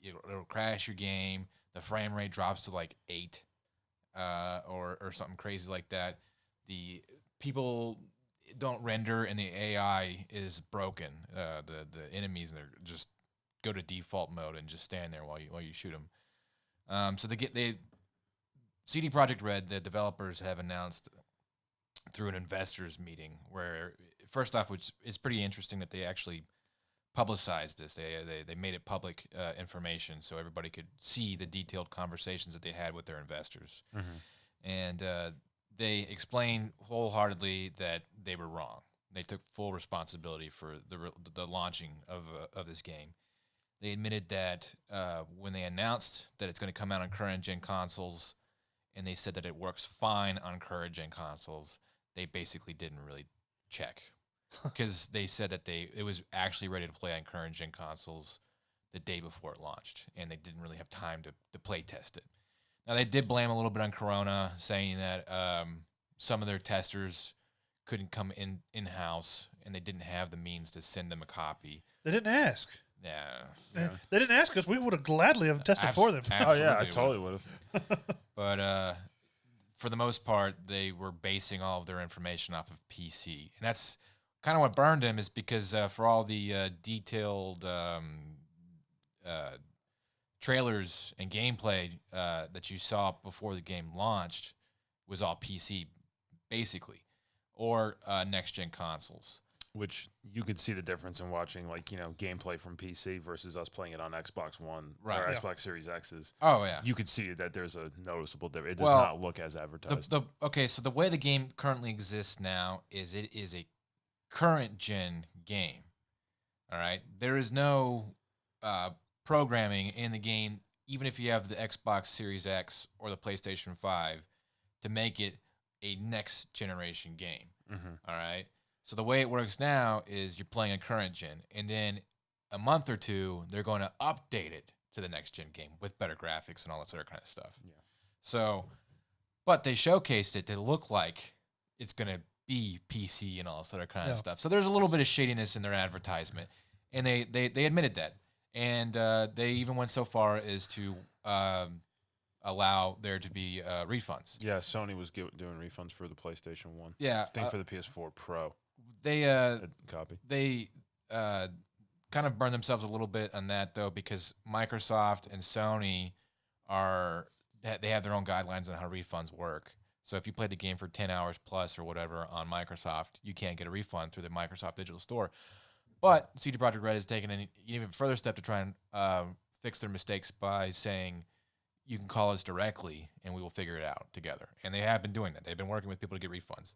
it'll crash your game. The frame rate drops to like 8 or something crazy like that. The people don't render, and the AI is broken. The enemies they're just go to default mode and just stand there while you shoot them. So CD Projekt Red, the developers have announced through an investors meeting where first off, which is pretty interesting that they actually publicized this. They made it public information so everybody could see the detailed conversations that they had with their investors. And they explained wholeheartedly that they were wrong. They took full responsibility for the launching of this game. They admitted that when they announced that it's going to come out on current-gen consoles, and they said that it works fine on current-gen consoles, they basically didn't really check. Because they said that it was actually ready to play on current-gen consoles. the day before it launched, and they didn't really have time to play test it. Now, they did blame a little bit on Corona, saying that some of their testers couldn't come in-house, and they didn't have the means to send them a copy. They didn't ask. Yeah. They didn't ask us. We would have gladly have tested for them. Oh, yeah, I totally would have. But for the most part, they were basing all of their information off of PC. And that's kind of what burned them, is because for all the detailed trailers and gameplay that you saw before the game launched was all PC, basically, or next-gen consoles. Which you could see the difference in watching, like, gameplay from PC versus us playing it on Xbox One or Xbox Series X's. Oh, yeah. You could see that there's a noticeable difference. It does not look as advertised. Okay, so the way the game currently exists now is it is a current-gen game. All right? There is no programming in the game, even if you have the Xbox Series X or the PlayStation 5, to make it a next-generation game. All right? So the way it works now is you're playing a current gen, and then a month or two, they're going to update it to the next gen game with better graphics and all this other kind of stuff. Yeah. So, but they showcased it to look like it's going to be PC and all this other kind of stuff. So there's a little bit of shadiness in their advertisement, and they admitted that. And they even went so far as to allow there to be refunds. Yeah, Sony was doing refunds for the PlayStation 1. Yeah. I think for the PS4 Pro. They copy. They kind of burned themselves a little bit on that, though, because Microsoft and Sony they have their own guidelines on how refunds work. So if you played the game for 10 hours plus or whatever on Microsoft, you can't get a refund through the Microsoft Digital Store. But CD Projekt Red has taken an even further step to try and fix their mistakes by saying, you can call us directly and we will figure it out together. And they have been doing that. They've been working with people to get refunds.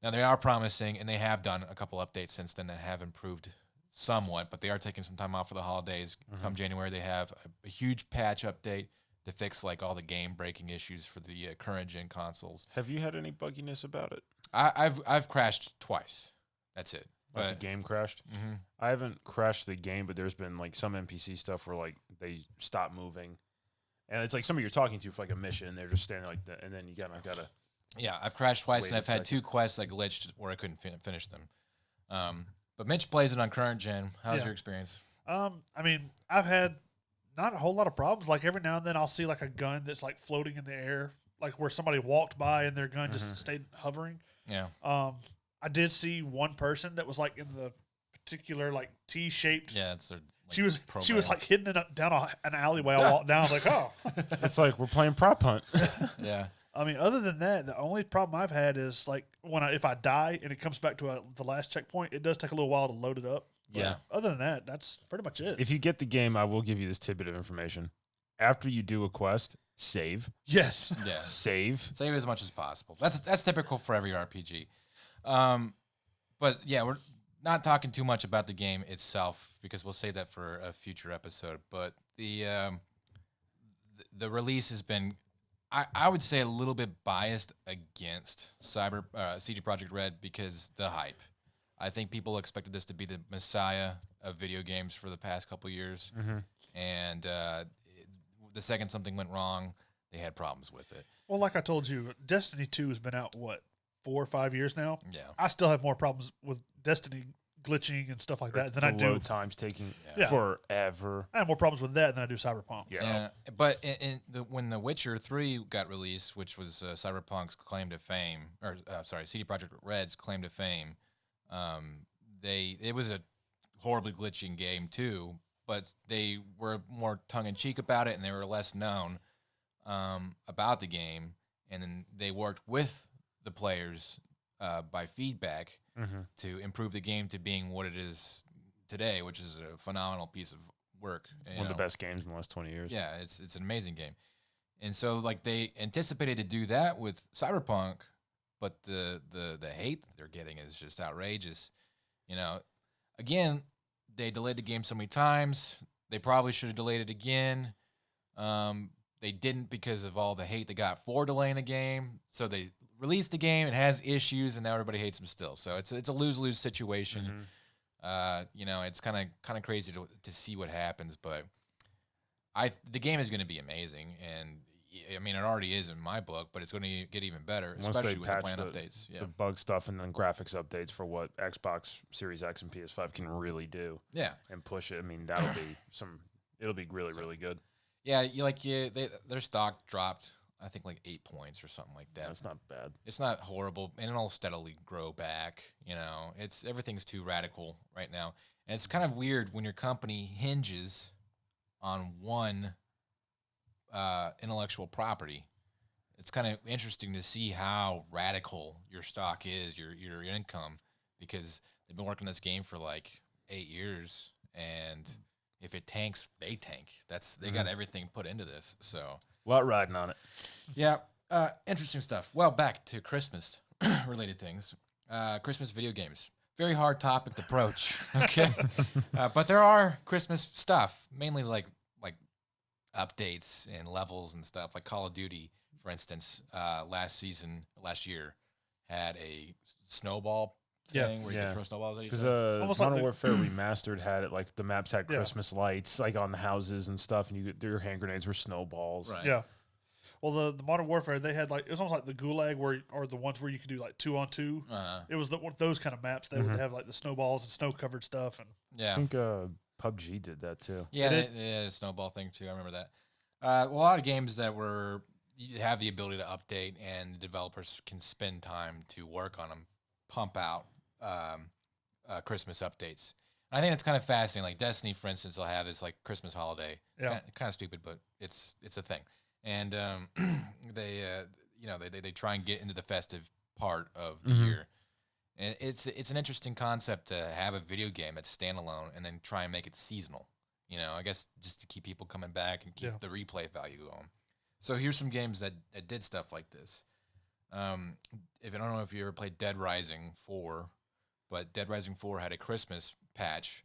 Now, they are promising, and they have done a couple updates since then that have improved somewhat, but they are taking some time off for the holidays. Come January, they have a huge patch update to fix like all the game-breaking issues for the current-gen consoles. Have you had any bugginess about it? I've crashed twice. That's it. But the game crashed? I haven't crashed the game, but there's been like some NPC stuff where like they stop moving. And it's like somebody you're talking to for like a mission, and they're just standing like that, and then you gotta Yeah, I've crashed twice, wait and I've had two quests that glitched where I couldn't finish them. But Mitch plays it on current gen. How's your experience? I mean, I've had not a whole lot of problems. Like every now and then I'll see like a gun that's like floating in the air, like where somebody walked by and their gun just stayed hovering. Yeah. I did see one person that was like in the particular like T-shaped. Yeah, it's their. Like, she was like hidden down an alleyway. I walked down. I was like, oh. It's like we're playing prop hunt. Yeah. I mean, other than that, the only problem I've had is like if I die and it comes back to the last checkpoint, it does take a little while to load it up. But yeah. Other than that, that's pretty much it. If you get the game, I will give you this tidbit of information. After you do a quest, save. Yes. Yeah. Save as much as possible. That's typical for every RPG. But yeah, we're not talking too much about the game itself because we'll save that for a future episode. But the release has been, I would say, a little bit biased against CD Projekt Red because the hype. I think people expected this to be the messiah of video games for the past couple years, and the second something went wrong, they had problems with it. Well, like I told you, Destiny 2 has been out, 4 or 5 years now? Yeah. I still have more problems with Destiny glitching and stuff like that than I do. Load times taking forever. I have more problems with that than I do Cyberpunk. Yeah. But when The Witcher 3 got released, which was Cyberpunk's claim to fame, or CD Projekt Red's claim to fame, it was a horribly glitching game too, but they were more tongue-in-cheek about it, and they were less known about the game, and then they worked with the players by feedback to improve the game to being what it is today, which is a phenomenal piece of work. One of the best games in the last 20 years. Yeah, it's an amazing game. And so like they anticipated to do that with Cyberpunk, but the hate that they're getting is just outrageous. Again, they delayed the game so many times. They probably should have delayed it again. They didn't because of all the hate they got for delaying the game. So they released the game. It has issues, and now everybody hates them still. So it's a lose-lose situation. It's kind of crazy to see what happens, but the game is going to be amazing, and I mean, it already is in my book, but it's going to get even better, Once especially they with the patch plan the, updates. Yeah, the bug stuff and then graphics updates for what Xbox Series X and PS5 can really do yeah, and push it. I mean, it'll be really, really good. yeah. Their stock dropped, I think, like 8 points or something like that. That's not bad. It's not horrible, and it'll steadily grow back. Everything's too radical right now, and it's kind of weird when your company hinges on one intellectual property. It's kind of interesting to see how radical your stock is, your income, because they've been working this game for like 8 years, and if it tanks, they tank. They got everything put into this, so A lot riding on it. yeah. Interesting stuff. Well, back to Christmas related things. Christmas video games. Very hard topic to broach. Okay, but there are Christmas stuff, mainly like updates and levels and stuff, like Call of Duty, for instance. Last year, had a snowball thing where you could throw snowballs at each Because other. Modern Warfare Remastered had it, like the maps had Christmas lights, like on the houses and stuff, and your hand grenades were snowballs. Right. Yeah. Well, the Modern Warfare, they had it was almost like the Gulag, or the ones where you could do like 2-on-2. It was those kind of maps. They would have like the snowballs and snow covered stuff, and Yeah. I think PUBG did that too. Yeah, the snowball thing too. I remember that. A lot of games that you have the ability to update, and the developers can spend time to work on them, pump out Christmas updates. And I think it's kind of fascinating. Like Destiny, for instance, will have this like Christmas holiday. Yeah. Kind of stupid, but it's a thing. And they try and get into the festive part of the year. And it's an interesting concept to have a video game that's standalone and then try and make it seasonal. I guess just to keep people coming back and keep the replay value going. So here's some games that did stuff like this. I don't know if you ever played Dead Rising 4, but Dead Rising 4 had a Christmas patch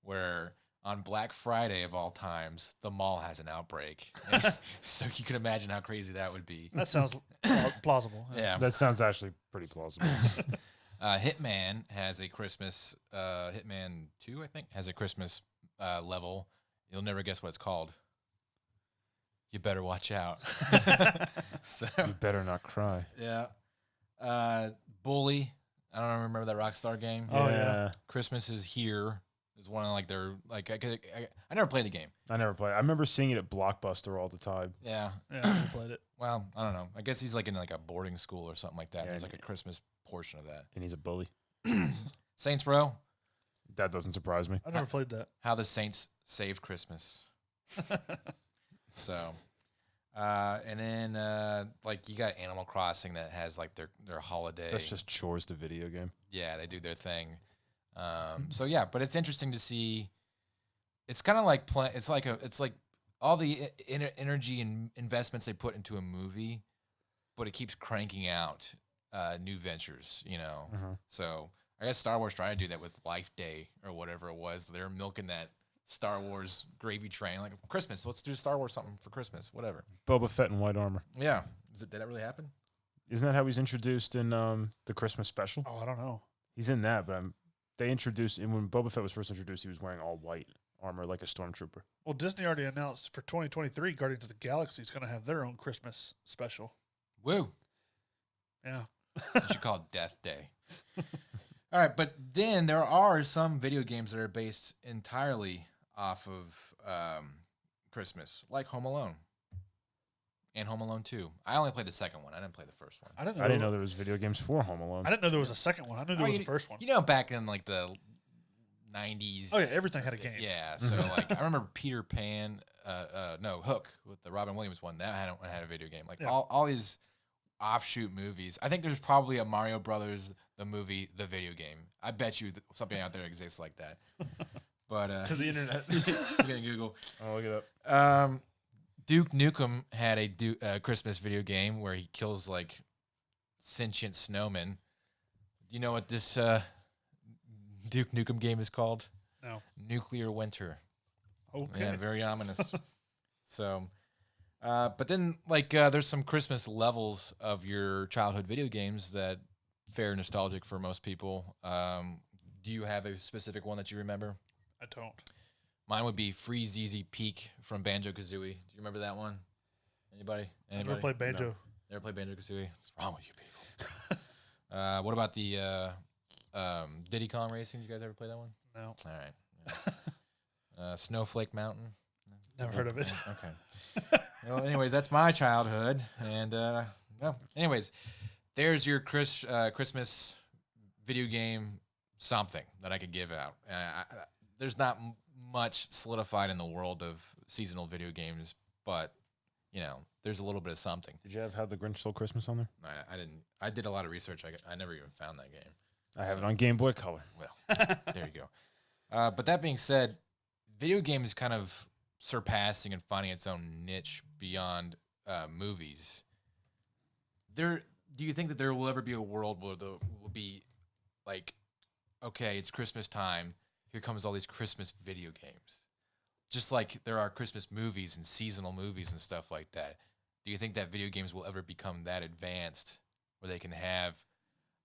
where on Black Friday of all times, the mall has an outbreak. So you can imagine how crazy that would be. that sounds plausible. Yeah. That sounds actually pretty plausible. Hitman has a Christmas, Hitman 2, I think, has a Christmas level. You'll never guess what it's called. You better watch out. So You better not cry. yeah. Bully. I don't remember that Rockstar game. Oh, yeah. Christmas is Here is one of like their like I never played the game. I never played. I remember seeing it at Blockbuster all the time. Yeah. Yeah, I played it. Well, I don't know. I guess he's like in like a boarding school or something like that. Yeah, And there's like a Christmas portion of that. And he's a bully. Saints Row. That doesn't surprise me. I never played that. How the Saints saved Christmas. So, and then like you got Animal Crossing that has like their holiday. That's just chores to video game. Yeah, they do their thing. So yeah, but it's interesting to see. It's kind of like it's like all the energy and investments they put into a movie, but it keeps cranking out new ventures. So I guess Star Wars tried to do that with Life Day or whatever it was. They're milking that Star Wars gravy train. Like Christmas, let's do Star Wars something for Christmas, whatever. Boba Fett in white armor. Yeah, did that really happen? Isn't that how he's introduced in the Christmas special? Oh, I don't know. He's in that, but they introduced, and when Boba Fett was first introduced, he was wearing all white armor like a stormtrooper. Well, Disney already announced for 2023, Guardians of the Galaxy is going to have their own Christmas special. Woo! Yeah. You should call it Death Day. All right, but then there are some video games that are based entirely off of Christmas, like Home Alone and Home Alone 2. I only played the second one. I didn't play the first one. I didn't know there was video games for Home Alone. I didn't know there was a second one. I knew there was a first one. Back in like the 90s. Oh, yeah, everything had a game. Yeah, so like I remember Peter Pan, Hook with the Robin Williams one. That had a video game. Like all these offshoot movies. I think there's probably a Mario Brothers, the movie, the video game. I bet you something out there exists like that. But To the internet. you can Google. I'll look it up. Duke Nukem had a Christmas video game where he kills like sentient snowmen. Do you know what this Duke Nukem game is called? No. Nuclear Winter. Okay. Yeah, very ominous. So, but then like there's some Christmas levels of your childhood video games that fare nostalgic for most people. Do you have a specific one that you remember? I don't. Mine would be Freeze Easy Peak from Banjo-Kazooie. Do you remember that one? Anybody? I never played Banjo. No. Never played Banjo-Kazooie? What's wrong with you people? What about the Diddy Kong Racing? Did you guys ever play that one? No. All right. Yeah. Snowflake Mountain? Never heard of it. Okay. Well, anyways, that's my childhood. And, well, anyways, there's your Christmas video game something that I could give out. There's not much solidified in the world of seasonal video games, but, you know, there's a little bit of something. Did you have How the Grinch Stole Christmas on there? I didn't. I did a lot of research. I never even found that game. I have it on Game Boy Color. Well, there you go. But that being said, video games kind of surpassing and finding its own niche beyond movies. Do you think that there will ever be a world where there will be like, okay, it's Christmas time. Here comes all these Christmas video games. Just like there are Christmas movies and seasonal movies and stuff like that. Do you think that video games will ever become that advanced where they can have,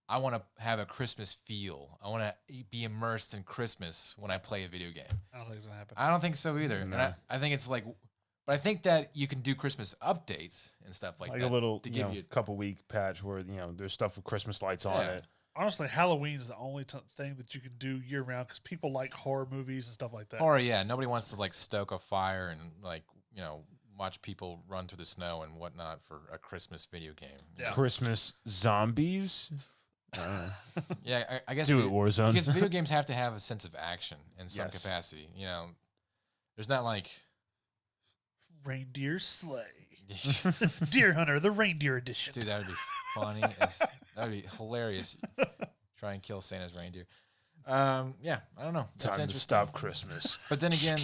I want to have a Christmas feel. I want to be immersed in Christmas when I play a video game. I don't think it's going to happen. I don't think so either. No. And I think it's like, but I think that you can do Christmas updates and stuff like that. A little, to give you couple week patch where, there's stuff with Christmas lights on it. Honestly, Halloween is the only thing that you can do year round because people like horror movies and stuff like that. Horror, yeah. Nobody wants to like stoke a fire and like, watch people run through the snow and whatnot for a Christmas video game. Yeah. Christmas zombies. Yeah, I guess Do it, Warzone. because video games have to have a sense of action in some Yes. capacity. There's not like Reindeer sleigh. Deer Hunter, the reindeer edition. dude, that would be funny. That would be hilarious. Try and kill Santa's reindeer. Yeah, I don't know. That's Time to interesting. stop Christmas. But then again,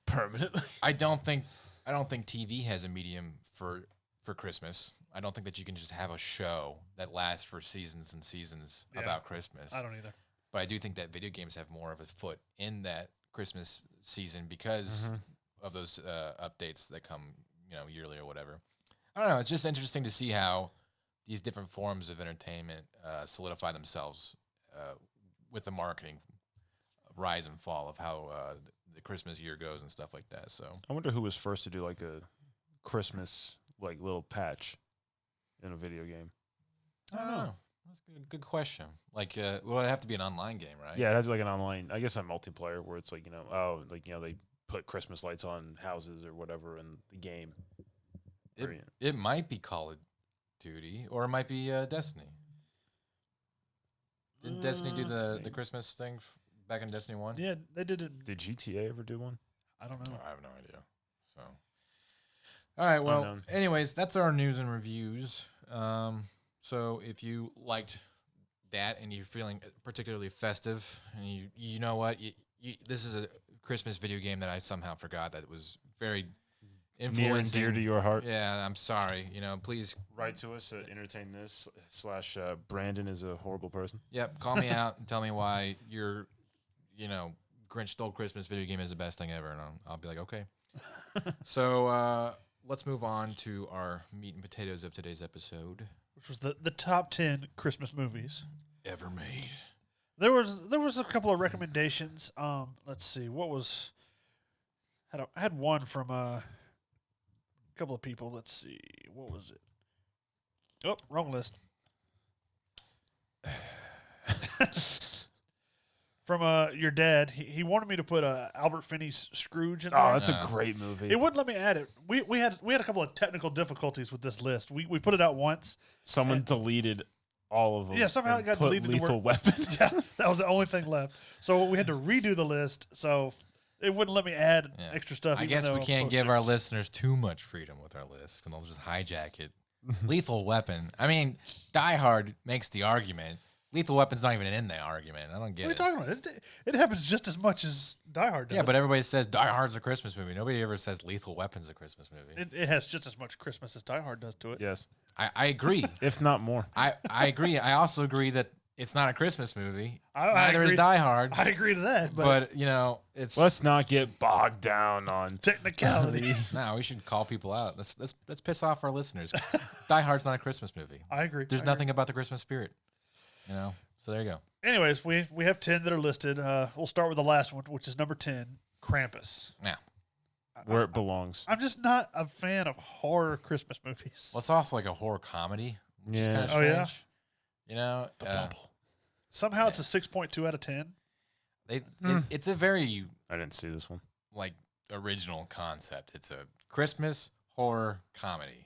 Permanently. I don't think TV has a medium for Christmas. I don't think that you can just have a show that lasts for seasons and seasons Yeah. about Christmas. I don't either. But I do think that video games have more of a foot in that Christmas season because of those updates that come, yearly or whatever. I don't know. It's just interesting to see how these different forms of entertainment solidify themselves with the marketing rise and fall of how the Christmas year goes and stuff like that. So I wonder who was first to do like a Christmas like little patch in a video game. I don't know. That's a good question. Like, well, it'd have to be an online game, right? Yeah, it has to be like an online, I guess, a multiplayer where it's like, they put Christmas lights on houses or whatever in the game. It might be Call of Duty or it might be Destiny. Didn't Destiny do the Christmas thing back in Destiny 1? Yeah, they did it. Did GTA ever do one? I don't know. I have no idea. So, all right. Well, Unknown. anyways, that's our news and reviews. So if you liked that and you're feeling particularly festive, and you know what, this is a Christmas video game that I somehow forgot that it was very influencing. Near and dear to your heart. Yeah, I'm sorry. Please. Write to us at entertain this / Brandon is a horrible person. Yep. Call me out and tell me why your, Grinch Stole Christmas video game is the best thing ever, and I'll be like, okay. So let's move on to our meat and potatoes of today's episode. Which was the top 10 Christmas movies Ever made. There was a couple of recommendations. Let's see, what was I had one from a couple of people. Let's see, what was it? Oh, wrong list. From your dad, he wanted me to put Albert Finney's Scrooge in there. Oh, that's a great movie. It wouldn't let me add it. We had a couple of technical difficulties with this list. We put it out once. Someone deleted all of them. Yeah, somehow and it got put deleted. Lethal Weapon. Yeah, that was the only thing left. So we had to redo the list. So it wouldn't let me add extra stuff. I even guess though we I'm can't supposed give to. our listeners too much freedom with our list, and they'll just hijack it. Lethal Weapon. I mean, Die Hard makes the argument. Lethal Weapon's not even in the argument. I don't get What are you talking about? It happens just as much as Die Hard does. Yeah, but everybody says Die Hard's a Christmas movie. Nobody ever says Lethal Weapon's a Christmas movie. it has just as much Christmas as Die Hard does to it. Yes, I agree. if not more. I agree. I also agree that it's not a Christmas movie. I Neither is agree. Die Hard. I agree to that, but But it's Let's not get bogged down on technicalities. no. We should call people out. Let's piss off our listeners. Die Hard's not a Christmas movie. I agree. There's I agree. nothing about the Christmas spirit. So there you go. Anyways, we have 10 that are listed. We'll start with the last one, which is number 10, Krampus. Yeah. Where it belongs. I'm just not a fan of horror Christmas movies. Well, it's also like a horror comedy. Which is Yeah. kind of Oh, yeah? strange. You know, Somehow it's a 6.2 out of 10. it's a very I didn't see this one. like original concept. It's a Christmas horror comedy,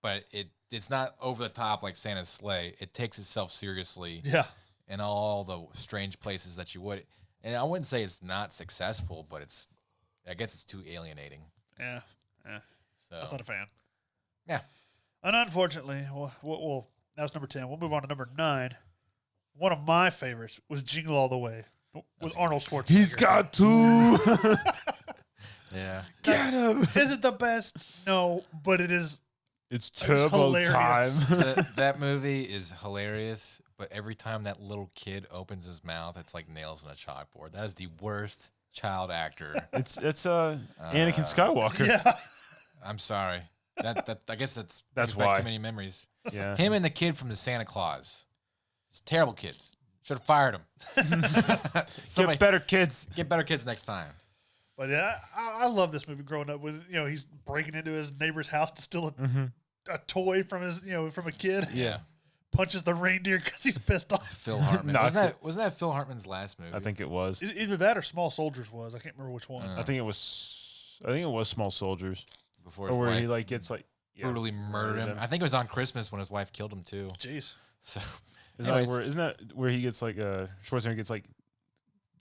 but it's not over the top like Santa's sleigh. It takes itself seriously Yeah. in all the strange places that you would. And I wouldn't say it's not successful, but I guess it's too alienating. Yeah. So I was not a fan. Yeah. And unfortunately, that was number 10. We'll move on to number 9. One of my favorites was Jingle All the Way with Arnold Schwarzenegger. He's got to yeah. get him. Is it the best? No, but it is. It's It's turbo hilarious. time. That movie is hilarious, but every time that little kid opens his mouth, it's like nails in a chalkboard. That is the worst child actor. it's Anakin Skywalker. Yeah. I'm sorry. That I guess that's That's brings back why. too many memories. Yeah. Him and the kid from the Santa Claus. It's terrible kids. Should have fired him. Get better kids. Get better kids next time. But yeah, I love this movie growing up with, he's breaking into his neighbor's house to steal a toy from from a kid. Yeah. Punches the reindeer because he's pissed off. Phil Hartman. No, wasn't that Phil Hartman's last movie? I think it was. Either that or Small Soldiers was. I can't remember which one. I think it was Small Soldiers. Before his Or where wife he like gets like brutally murdered him. I think it was on Christmas when his wife killed him too. Jeez. So Isn't that where he gets like Schwarzenegger gets like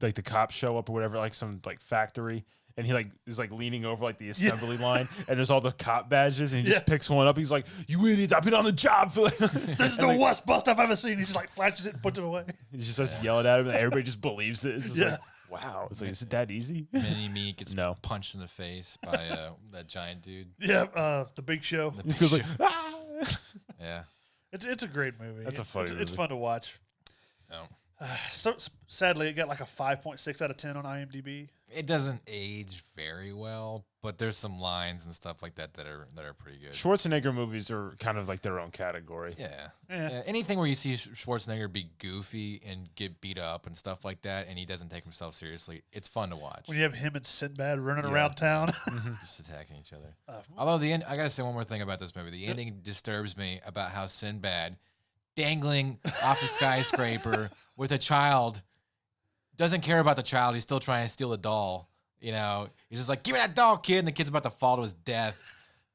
the cops show up or whatever, like some like factory, and he like is like leaning over like the assembly line, and there's all the cop badges, and he just picks one up. He's like, "You idiot! I've been on the job for." This is the worst bust I've ever seen. He just like flashes it and puts it away. He just starts yelling at him, and everybody just believes it. It's just Yeah. like, wow. It's like, is it that easy? Mini Me gets No. punched in the face by that giant dude. Yeah, The Big Show. The He just big goes like, show. ah! Yeah. It's a great movie. That's a funny It's movie. fun to watch. No. So sadly, it got like a 5.6 out of 10 on IMDb. It doesn't age very well, but there's some lines and stuff like that that are pretty good. Schwarzenegger movies are kind of like their own category. Yeah. Yeah. Anything where you see Schwarzenegger be goofy and get beat up and stuff like that, and he doesn't take himself seriously, it's fun to watch. When you have him and Sinbad running Yeah. around town. Just attacking each other. Uh, Although the end, I gotta say one more thing about this movie. The ending disturbs me about how Sinbad, dangling off a skyscraper with a child, doesn't care about the child. He's still trying to steal a doll. He's just like, "Give me that doll, kid!" And the kid's about to fall to his death.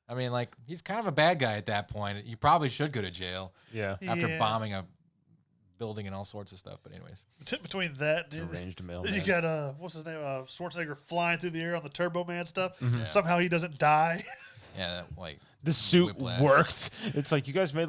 I mean, like, he's kind of a bad guy at that point. You probably should go to jail Yeah. after Yeah. bombing a building and all sorts of stuff. But anyways, Between that, It's arranged mail. then you got what's his name? Schwarzenegger flying through the air on the Turbo Man stuff. Yeah. Somehow he doesn't die. yeah, that, like The suit Whiplash. worked. It's like, you guys made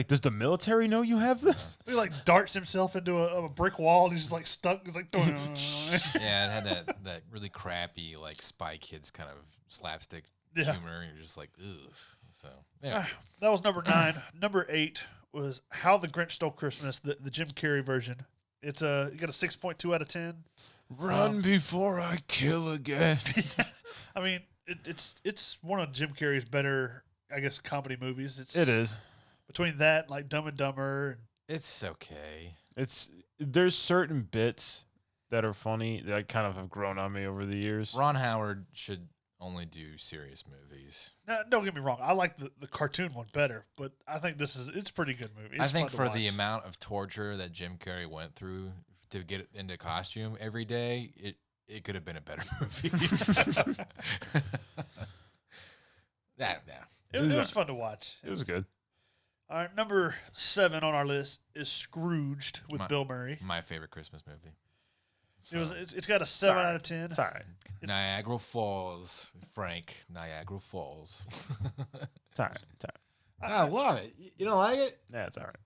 does the military know you have this? He like darts himself into a brick wall and he's just like stuck. He's like, yeah, it had that really crappy like Spy Kids kind of slapstick Yeah. humor. You're just like, ugh. So yeah, That was number 9. Number 8 was How the Grinch Stole Christmas, the Jim Carrey version. It got a 6.2 out of 10. Run before I kill again. I mean, it's one of Jim Carrey's better, I guess, comedy movies. It is. Between that, like Dumb and Dumber. it's okay. There's certain bits that are funny that kind of have grown on me over the years. Ron Howard should only do serious movies. Now, don't get me wrong. I like the cartoon one better, but I think it's a pretty good movie. I It's think fun to for the watch. amount of torture that Jim Carrey went through to get into costume every day, it could have been a better movie. Yeah. It was fun to watch. It was good. All right, number 7 on our list is Scrooged with Bill Murray. My favorite Christmas movie. So, It's got a 7 out of 10. It's all right. Niagara Falls, Frank. Niagara Falls. It's all right. It's all right. I love it. You don't like it? Yeah, it's all right.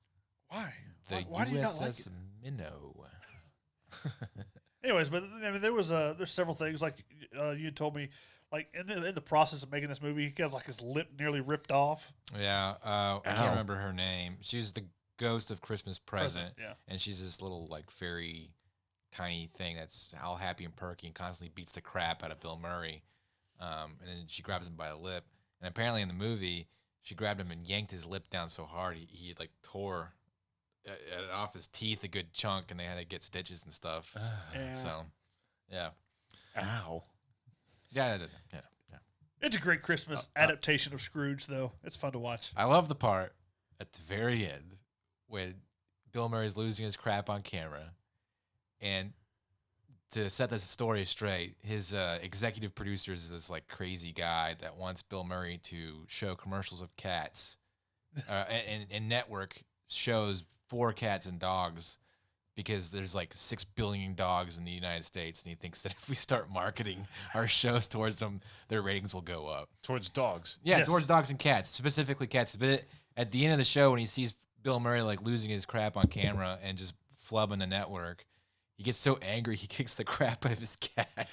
Why? The Why do you not like USS it? Minnow. Anyways, but I mean, there's several things like you told me, like in the process of making this movie, he got like his lip nearly ripped off. Yeah, I Ow. can't remember her name. She's the ghost of Christmas Present, Yeah. and she's this little like fairy, tiny thing that's all happy and perky and constantly beats the crap out of Bill Murray. And then she grabs him by the lip, and apparently in the movie, she grabbed him and yanked his lip down so hard he like tore off his teeth a good chunk, and they had to get stitches and stuff. Yeah. So, yeah. Ow. Yeah. It's a great Christmas adaptation of Scrooge, though. It's fun to watch. I love the part at the very end when Bill Murray's losing his crap on camera. And to set this story straight, his executive producer is this like crazy guy that wants Bill Murray to show commercials of cats and network shows for cats and dogs because there's like 6 billion dogs in the United States. And he thinks that if we start marketing our shows towards them, their ratings will go up. Towards dogs. Yeah, Yes. towards dogs and cats, specifically cats. But at the end of the show, when he sees Bill Murray like losing his crap on camera and just flubbing the network, he gets so angry he kicks the crap out of his cat.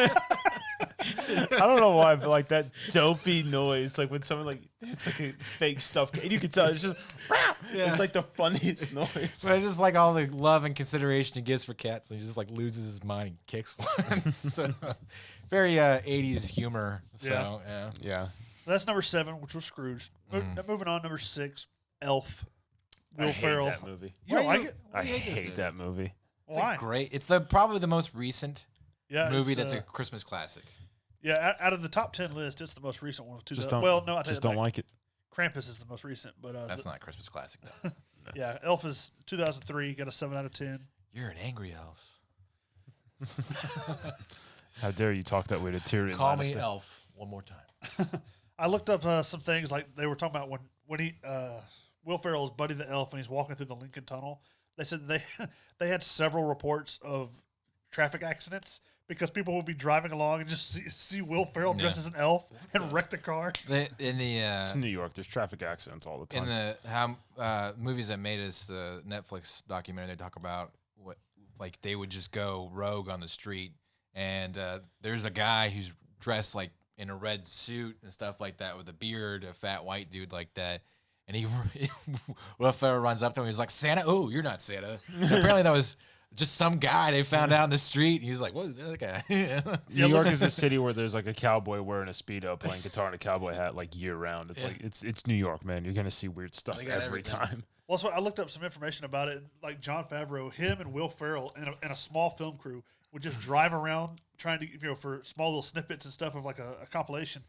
I don't know why, but like that dopey noise, like when someone like it's like a fake stuffed cat, you can tell it's just it's like the funniest noise. But it's just like all the love and consideration he gives for cats, and he just like loses his mind and kicks one. So, very 80s humor. So Yeah. That's number 7, which was Scrooge. Moving on, number 6, Elf. Will I hate Ferrell. that movie. You don't like it? I hate that movie. It's Why? great. It's probably the most recent movie it's, that's a Christmas classic. Yeah, out of the top 10 list, it's the most recent one. Just don't, well, no, I just don't like it. Krampus is the most recent, but That's not a Christmas classic, though. yeah, Elf is 2003, got a 7 out of 10. You're an angry elf. How dare you talk that way to Tyrion? Call me Lannister. elf one more time. I looked up some things like they were talking about when he Will Ferrell is Buddy the Elf and he's walking through the Lincoln Tunnel. They said they had several reports of traffic accidents because people would be driving along and just see Will Ferrell dressed as an elf and wreck the car. It's New York. There's traffic accidents all the time. In the movies that made us the Netflix documentary, they talk about what like they would just go rogue on the street, and there's a guy who's dressed like in a red suit and stuff like that with a beard, a fat white dude like that. And Will Ferrell runs up to him. He's like, Santa? Oh, you're not Santa. And apparently that was just some guy they found out in the street. He was like, what is that guy? New York is a city where there's like a cowboy wearing a Speedo playing guitar and a cowboy hat like year round. It's like it's New York, man. You're gonna see weird stuff They got every everything. time. Well, so I looked up some information about it. Like Jon Favreau, him and Will Ferrell and a small film crew would just drive around trying to, for small little snippets and stuff of like a compilation.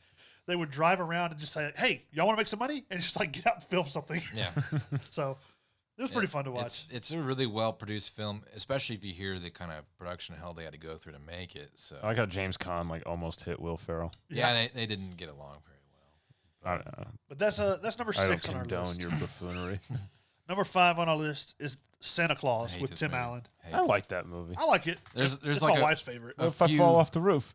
They would drive around and just say, hey, y'all want to make some money? And just like get out and film something. Yeah. So it was pretty fun to watch. It's a really well-produced film, especially if you hear the kind of production hell they had to go through to make it. So I like how James Caan like almost hit Will Ferrell. yeah, they didn't get along very well. I don't know. But that's number I don't 6 on our condone list. your buffoonery. Number 5 on our list is Santa I Claus hate with this Tim movie. Allen. I like that movie. I like it. There's it's like my a- wife's favorite. a What if I few- fall off the roof?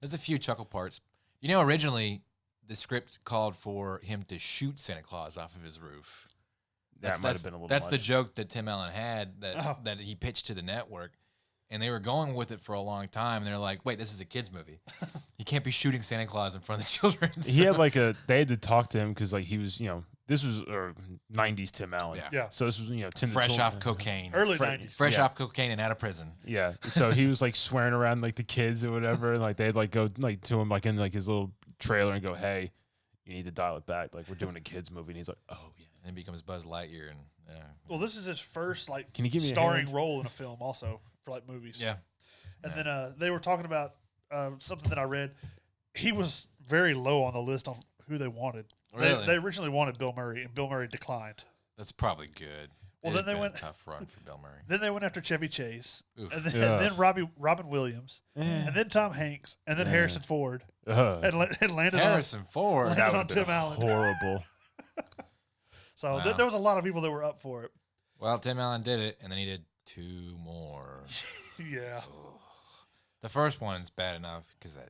There's a few chuckle parts. You know, originally the script called for him to shoot Santa Claus off of his roof. That might have been a little That's the much. joke that Tim Allen had that Oh. that he pitched to the network, and they were going with it for a long time. And they're like, "Wait, this is a kids movie. You can't be shooting Santa Claus in front of the children." He had like they had to talk to him because like he was, this was 90s Tim Allen. Yeah. So this was, Tim the fresh Tool- off cocaine, Early Fre- 90s. fresh yeah. off cocaine and out of prison. Yeah. So he was like swearing around like the kids or whatever. And like they'd like go like to him like in like his little trailer and go, hey, you need to dial it back. Like we're doing a kids movie. And he's like, oh yeah. And he becomes Buzz Lightyear, and Well, this is his first like Can you give me a starring hand? role in a film also for like movies. yeah. And then they were talking about something that I read. He was very low on the list on who they wanted. Really? They originally wanted Bill Murray, and Bill Murray declined. That's probably good. Well, It then had they been went- a tough run for Bill Murray. Then they went after Chevy Chase, Oof. and then, Yeah. and then Robin Williams, and then Tom Hanks, and then Harrison Ford, and landed Harrison Ford. That- that on would have been Tim Allen. horrible. on. So Wow. there was a lot of people that were up for it. Well, Tim Allen did it, and then he did 2 more. Yeah, The first one's bad enough because that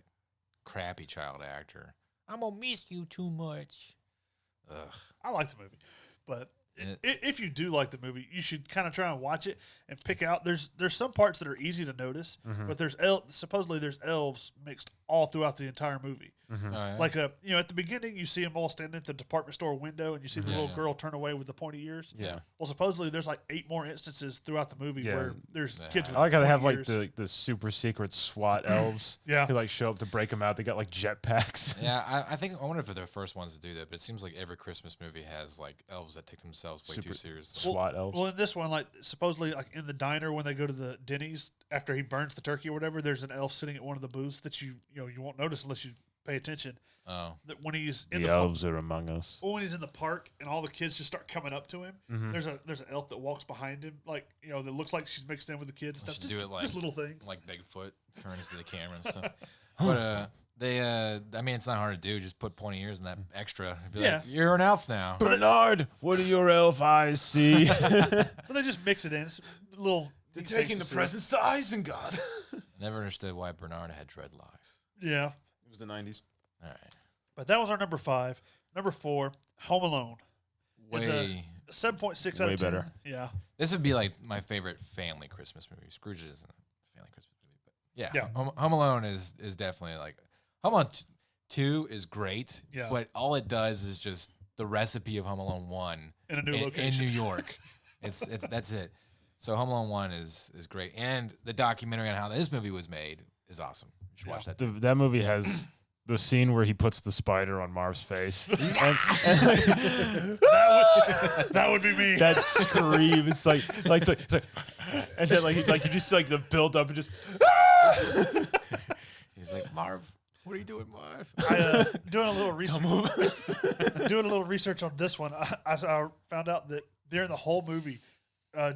crappy child actor. I'm gonna miss you too much. Ugh. I like the movie, but And if you do like the movie, you should kind of try and watch it and pick out. There's some parts that are easy to notice, but supposedly there's elves mixed all throughout the entire movie. Mhm. Oh, yeah. Like at the beginning, you see them all standing at the department store window, and you see the Yeah, little yeah. girl turn away with the pointy ears. Yeah. Well, supposedly there's like 8 more instances throughout the movie Yeah. where there's Yeah. kids. With I like how they have pointy like ears. the super secret SWAT elves Yeah. who like show up to break them out. They got like jetpacks. Yeah, I wonder if they're the first ones to do that, but it seems like every Christmas movie has like elves that take themselves way too Super- seriously. SWAT elves. Well, in this one, like supposedly, like in the diner when they go to the Denny's after he burns the turkey or whatever, there's an elf sitting at one of the booths that you won't notice unless you pay attention. Oh, That when he's in The the elves are among us. when he's in the park and all the kids just start coming up to him, Mhm. there's an elf that walks behind him, like that looks like she's mixed in with the kids and They stuff. should Just, do it like- just little things. like Bigfoot turns to the camera and stuff. But I mean, it's not hard to do. Just put pointy ears in that extra. Be Yeah. like, you're an elf now. Bernard, what do your elf eyes see? But they just mix it in. It's little. They're neat taking things the to see. presents to Isengard. Never understood why Bernard had dreadlocks. Yeah, It was the 90s. All right. but that was our number 5. Number 4, Home Alone. It's Way. 7.6 out Way of 10. better. Yeah. This would be like my favorite family Christmas movie. Scrooge isn't a family Christmas movie, but yeah. Yeah. Home Alone is definitely like Home Alone 2 is great. Yeah. But all it does is just the recipe of Home Alone 1 In a new in location. New York. it's that's it. So Home Alone 1 is great, and the documentary on how this movie was made is awesome. You should watch that. That movie has the scene where he puts the spider on Marv's face. and That would be me. that scream, it's like, and then like you just like the build up and just. He's like, Marv, what are you doing, Marv? I, doing a little research. Doing a little research on this one, I found out that during the whole movie,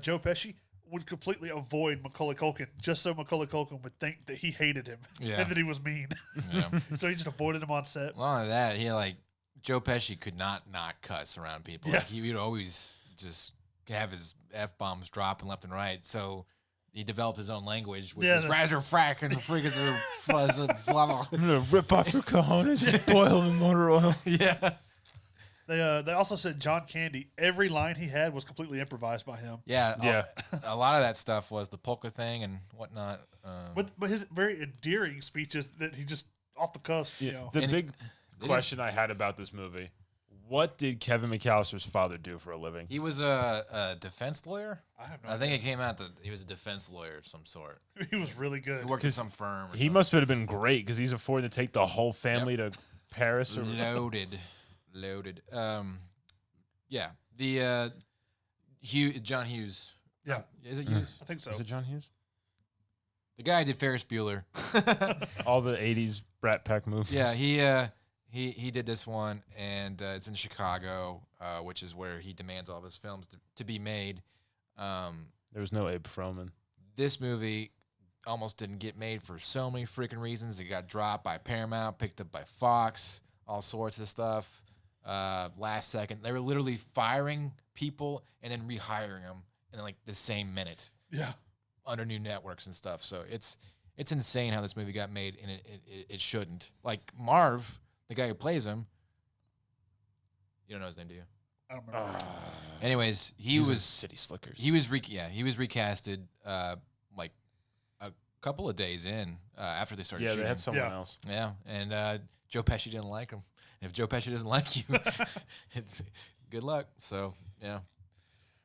Joe Pesci would completely avoid Macaulay Culkin just so Macaulay Culkin would think that he hated him Yeah. and that he was mean. Yeah. So he just avoided him on set. Well, not that he like Joe Pesci could not cuss around people. Yeah. Like he would always just have his f bombs dropping left and right. So he developed his own language, which Yeah, is the- razor frack and friggers are fuzz and flubber. I'm gonna rip off your cojones and boil them in motor oil. Yeah. They also said John Candy, every line he had was completely improvised by him. Yeah. Yeah. A lot of that stuff was the polka thing and whatnot. But his very endearing speeches that he just off the cusp, you know. The And big they question I had about this movie: what did Kevin McAllister's father do for a living? He was a defense lawyer. I have no I think it came out that he was a defense lawyer of some sort. idea. He was really He good. worked at some firm. Or He something. must have been great because he's affording to take the whole family to Paris. Or, loaded. Yeah. The John Hughes. Yeah. Is it Hughes? I think so. is it John Hughes? The guy who did Ferris Bueller. All the '80s Brat Pack movies. Yeah, he did this one, and it's in Chicago, which is where he demands all of his films to be made. There was no Abe Froman. This movie almost didn't get made for so many freaking reasons. It got dropped by Paramount, picked up by Fox, all sorts of stuff. Last second, they were literally firing people and then rehiring them in like the same minute Yeah. under new networks and stuff. So it's insane how this movie got made, and it shouldn't. Like Marv, the guy who plays him, you don't know his name, do you? I don't remember. Anyways, he in was City Slickers. he was recasted like a couple of days in after they started Yeah, shooting. they had someone Yeah. else. Yeah, and Joe Pesci didn't like him. If Joe Pesci doesn't like you, it's good luck. So yeah, All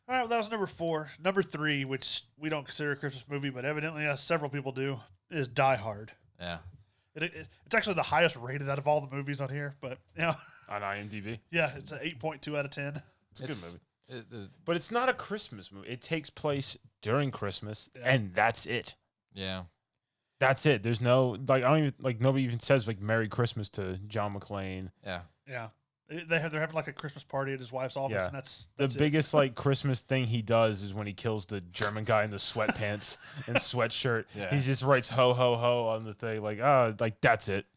right, well, that was number 4. Number 3, which we don't consider a Christmas movie, but evidently several people do, is Die Hard. yeah. It's actually the highest rated out of all the movies on here, but On IMDb. yeah, it's an 8.2 out of 10. It's a good movie. It- But it's not a Christmas movie. It takes place during Christmas, Yeah. and that's it. yeah. That's it. There's no I don't even nobody even says like Merry Christmas to John McClane. Yeah. Yeah. They're having like a Christmas party at his wife's office, Yeah. and that's The it. biggest like Christmas thing he does is when he kills the German guy in the sweatpants and sweatshirt. Yeah. He just writes ho ho ho on the thing like that's it.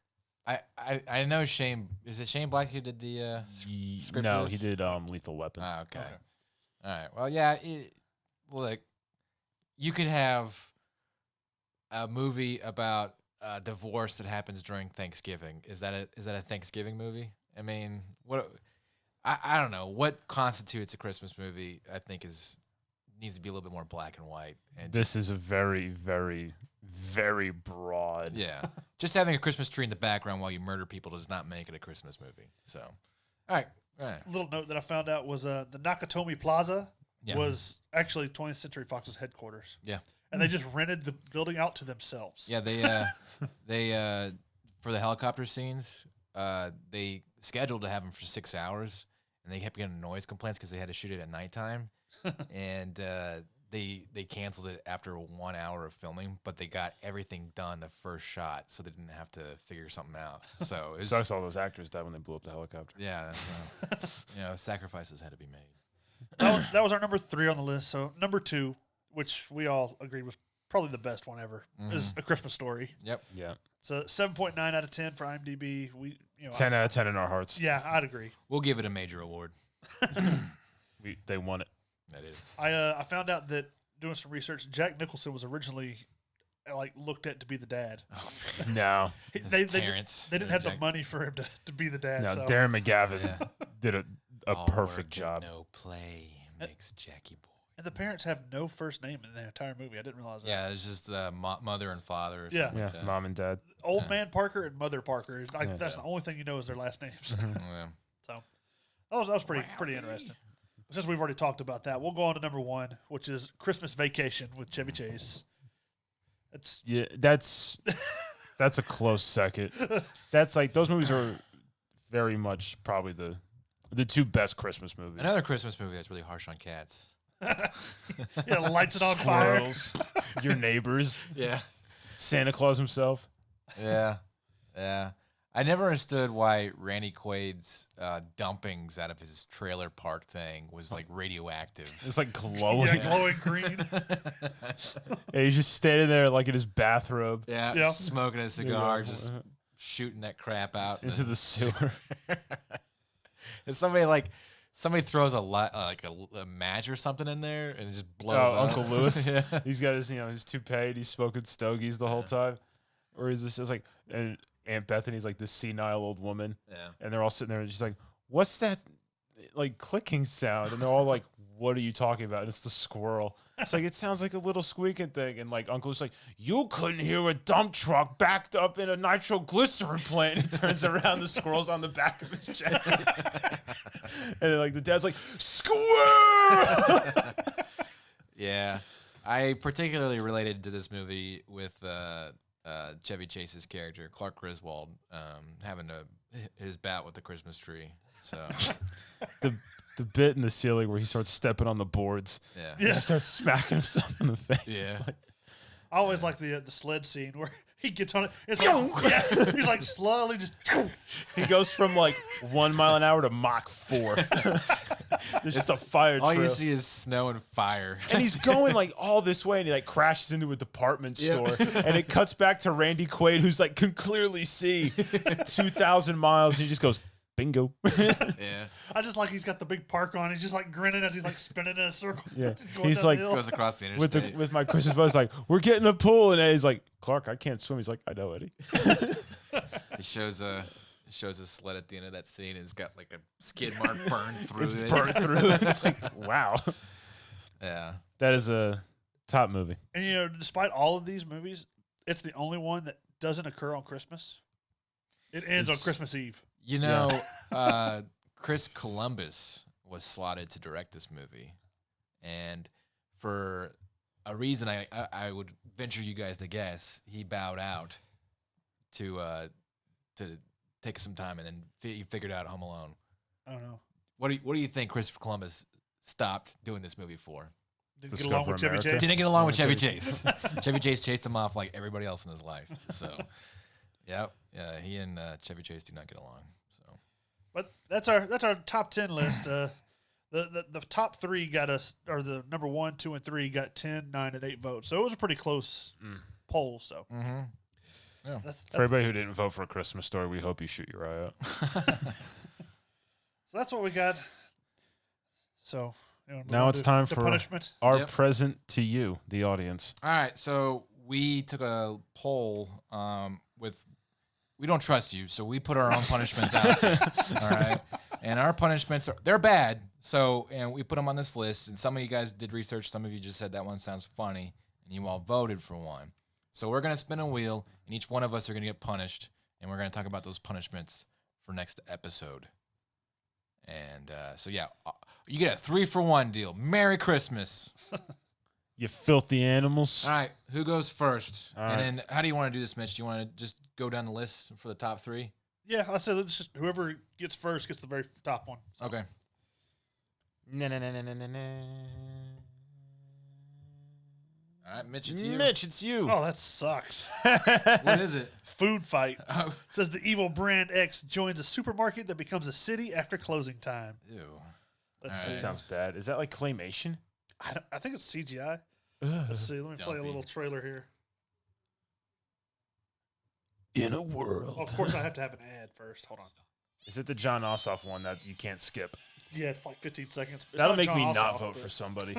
I know Shane. Is it Shane Black who did the script? No, for he this? did Lethal Weapon. Ah, okay. Okay. All right. Well, yeah. Look, you could have a movie about a divorce that happens during Thanksgiving. Is that a Thanksgiving movie? I mean, what? I don't know what constitutes a Christmas movie. I think needs to be a little bit more black and white. And This is a very, very, very broad. yeah, just having a Christmas tree in the background while you murder people does not make it a Christmas movie. So, all right. Little note that I found out was the Nakatomi Plaza was actually 20th Century Fox's headquarters. Yeah. And they just rented the building out to themselves. Yeah, they for the helicopter scenes, they scheduled to have them for 6 hours, and they kept getting noise complaints because they had to shoot it at nighttime, and they canceled it after 1 hour of filming, but they got everything done the first shot, so they didn't have to figure something out. So it sucks all those actors died when they blew up the helicopter. Yeah, sacrifices had to be made. That was our number 3 on the list. So number 2, which we all agreed was probably the best one ever, is A Christmas Story. Yep. Yeah. It's a 7.9 out of 10 for IMDb. 10 out of 10 in our hearts. Yeah, I'd agree. We'll give it a major award. They won it. That is. I found out that doing some research, Jack Nicholson was originally looked at to be the dad. No. they Terrence. didn't have the money for him to be the dad. No, So. Darren McGavin did a All perfect work job. and no play makes Jackie boy. And the parents have no first name in the entire movie. I didn't realize that. Yeah, it's just mother and father. Or Yeah. something like that. Mom and dad. Old man Parker and Mother Parker. That's the only thing you know is their last names. Yeah. So that was pretty interesting. But since we've already talked about that, we'll go on to number 1, which is Christmas Vacation with Chevy Chase. That's a close second. That's those movies are very much probably the 2 best Christmas movies. Another Christmas movie that's really harsh on cats. Yeah, lights it on fire. Squirrels, your neighbors, Yeah. Santa Claus himself. Yeah. Yeah. I never understood why Randy Quaid's dumpings out of his trailer park thing was radioactive. It's glowing. Yeah, glowing green. Yeah, he's just standing there in his bathrobe. Yeah. Smoking a cigar, just shooting that crap out into the sewer. And somebody throws a match or something in there and it just blows up. Uncle Lewis. Yeah. He's got his toupee and he's smoking stogies the whole time. Or he's just and Aunt Bethany's this senile old woman. Yeah. And they're all sitting there and she's like, what's that clicking sound? And they're all like, what are you talking about? And it's the squirrel. It's it sounds like a little squeaking thing. And Uncle's like, you couldn't hear a dump truck backed up in a nitroglycerin plant. And he turns around, the squirrel's on the back of his jacket. And then the dad's like, squirrel! Yeah. I particularly related to this movie with Chevy Chase's character, Clark Griswold, having his bout with the Christmas tree. So the bit in the ceiling where he starts stepping on the boards. Yeah. He starts smacking himself in the face. Yeah. I always like the sled scene where he gets on it. It's he's slowly just. He goes from 1 mile an hour to Mach 4. There's just a fire all trail. you see is snow and fire. And he's going all this way, and he crashes into a department store, and it cuts back to Randy Quaid, who's can clearly see 2,000 miles, and he just goes, bingo. Yeah. I just he's got the big park on. He's just grinning as he's spinning in a circle. Yeah. Going He's down the hill. Goes across the interstate. with my Christmas buzz, we're getting a pool, and Eddie's like, Clark, I can't swim. He's like, I know, Eddie. He shows his sled at the end of that scene, and it's got a skid mark burned through it. Burnt through. It's wow. Yeah. That is a top movie. And despite all of these movies, it's the only one that doesn't occur on Christmas. It ends on Christmas Eve. Chris Columbus was slotted to direct this movie, and for a reason I would venture you guys to guess, he bowed out to take some time, and then he figured out Home Alone. I don't know. What do you think Chris Columbus stopped doing this movie for? Didn't get along with Chevy America. Chase. Didn't get along with Chevy Chase. Chevy Chase chased him off like everybody else in his life. So, yeah, he and Chevy Chase do not get along. So, But that's our top 10 list. The top 3 got us, or the number 1, 2, and 3 got 10, 9, and 8 votes. So it was a pretty close poll. So that's For everybody who didn't vote for A Christmas Story, we hope you shoot your eye out. so that's what we got. So Now it's time the for punishment. our present to you, the audience. all right. So we took a poll with. We don't trust you, so we put our own punishments out there. All right. And our punishments they're bad. So, and we put them on this list. And some of you guys did research. Some of you just said that one sounds funny, and you all voted for one. So we're going to spin a wheel, and each one of us are going to get punished, and we're going to talk about those punishments for next episode. And so, yeah, you get a 3-for-1 deal. Merry Christmas. You filthy animals. All right, who goes first? All and right. then how do you want to do this, Mitch? Do you want to just go down the list for the top 3? Yeah, I said let's just whoever gets first gets the very top one. So. Okay. All right, Mitch, it's you. Mitch, it's you. Oh, that sucks. What is it? Food fight. Oh, It says the evil brand X joins a supermarket that becomes a city after closing time. ew. Let's All see. That sounds bad. Is that like claymation? I think it's CGI. Ugh. Let's see. Let me play a Don't little be. trailer here. In a world. Oh, of course, I have to have an ad first. Hold on. Is it the John Ossoff one that you can't skip? Yeah, it's like 15 seconds. It's That'll not make John me Ossoff, not vote but- for somebody.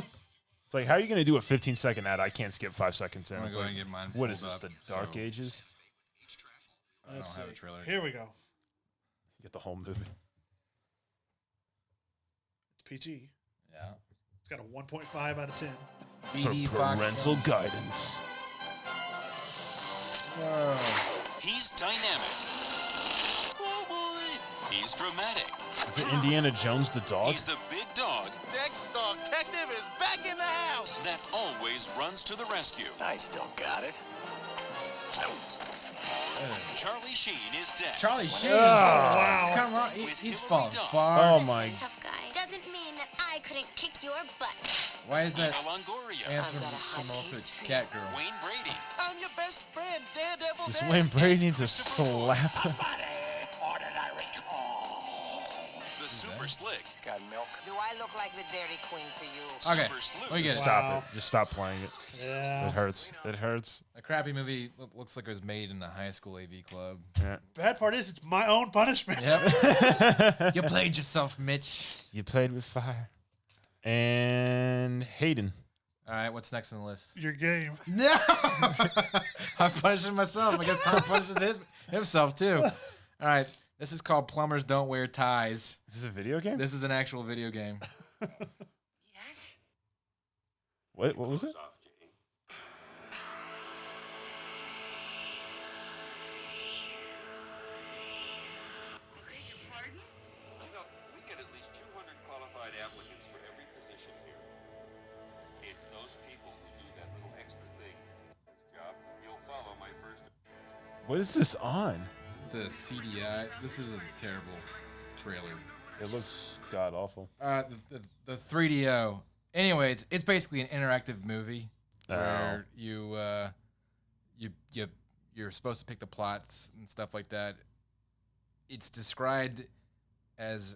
It's like, how are you going to do a 15-second ad? I can't skip 5 seconds in. I'm going It's to go like, ahead and get mine. what is pulled this, up, the Dark so Ages? I don't Let's have a see. trailer. Here we go. You get the whole movie. It's PG. Yeah. It's got a 1.5 out of 10. BD For Fox parental One. guidance. He's dynamic. Oh boy. He's dramatic. Is it Indiana Jones the dog? He's the big dog Dex Detective is back in the house. that always runs to the rescue. I still got it. Charlie Sheen is Dex. Charlie Sheen. Oh, wow. Come on. With He's Hillary falling Duff. far. Oh Listen, my. tough guy. Doesn't mean that I couldn't kick your butt. Why is that Eva Longoria. anthropomorphic cat girl? Wayne Brady. I'm your best friend, Daredevil. Does Dan. Wayne Brady need to Christopher Lloyd. slap him? Or did I recall? The Super Slick. Got milk? Do I look like the Dairy Queen to you? Okay. Super Sleuth. We get it. Stop Wow. it. Just stop playing it. Yeah. It hurts. It hurts. A crappy movie looks like it was made in the high school AV club. Yeah. Bad part is it's my own punishment. Yep. You played yourself, Mitch. You played with fire. And Hayden. All right, what's next on the list? Your game. No, I'm punishing myself. I guess Tom punishes himself too. All right, this is called Plumbers Don't Wear Ties. Is this a video game? This is an actual video game. What was it? Look, we get at least 200 qualified applicants for every position here. It's those people who do that little extra thing. This job, you'll follow my first. What is this on? The CDI. This is a terrible trailer. It looks god awful. The 3DO. Anyways, it's basically an interactive movie Oh. where you're supposed to pick the plots and stuff like that. It's described as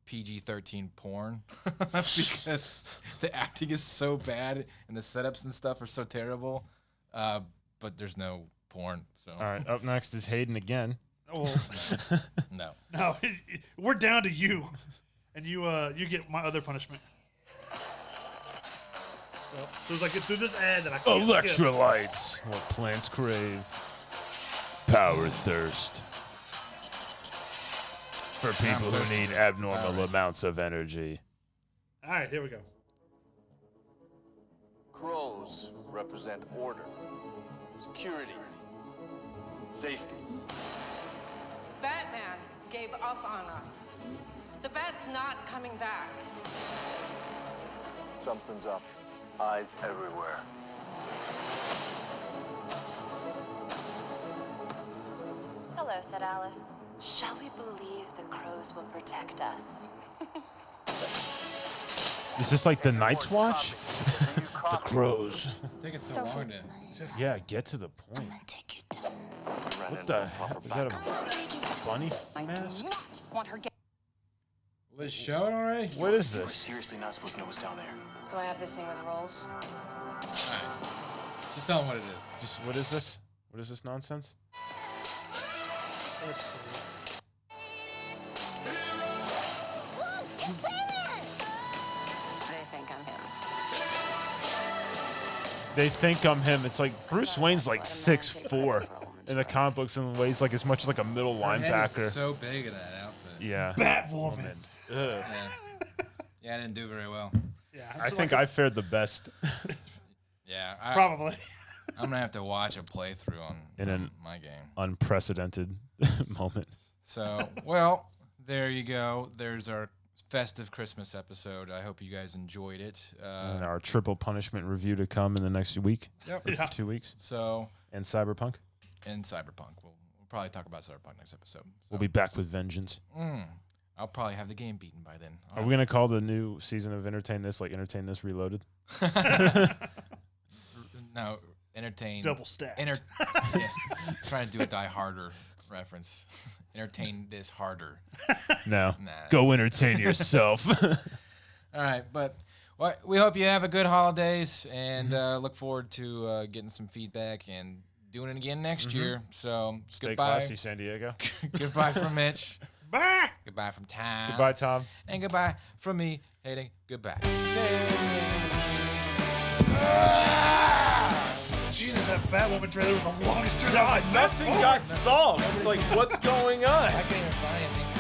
PG-13 porn because the acting is so bad and the setups and stuff are so terrible. But there's no porn. So All right, up next is Hayden again. Well, no. no, we're down to you, and you get my other punishment. Well, as soon as I get through this ad, that I can't skip. Electrolytes. What plants crave. Power thirst. For people who thirsty need for abnormal power. amounts of energy. All right, here we go. Crows represent order, security, safety. Batman gave up on us. The bat's not coming back. Something's up. Eyes everywhere. Hello, said Alice. Shall we believe the crows will protect us? Is this like the Night's Watch? The crows. Taking so long to. Yeah, get to the point. Take it down. What the hell? Is that a bunny mask? Want her Was it showing already? What is this? Seriously not supposed to know what's down there. So I have this thing with rolls. Alright. Just tell them what it is. Just what is this? What is this nonsense? Let's see. They think I'm him. They think I'm him. It's like Bruce Wayne's like 6'4" in the comic books and weighs like as much as like a middle Her head linebacker. is so big in that outfit. Yeah. Batwoman. Ugh. Yeah. Yeah, I didn't do very well. Yeah, I it's think like I fared the best. Yeah. probably. I'm gonna have to watch a playthrough on my game. Unprecedented moment. So, well, there you go. There's our festive Christmas episode. I hope you guys enjoyed it. And our triple punishment review to come in the next week. Yep. Yeah. 2 weeks. So, And Cyberpunk. and Cyberpunk. We'll probably talk about Cyberpunk next episode. We'll be back with vengeance. I'll probably have the game beaten by then. Are we going to call the new season of Entertain This like Entertain This Reloaded? No, entertain. Double stacked. Yeah, trying to do a Die Harder reference. Entertain this harder. No. Nah. Go entertain yourself. All right, but well, we hope you have a good holidays and look forward to getting some feedback and doing it again next year. So Stay goodbye. classy, San Diego. Goodbye from Mitch. Bye. Goodbye from Tom. Goodbye, Tom. And goodbye from me, Hayden. Goodbye. Jesus, that Batwoman trailer was the longest trailer. God, nothing got solved. It's like, what's going on? I can't even find anything.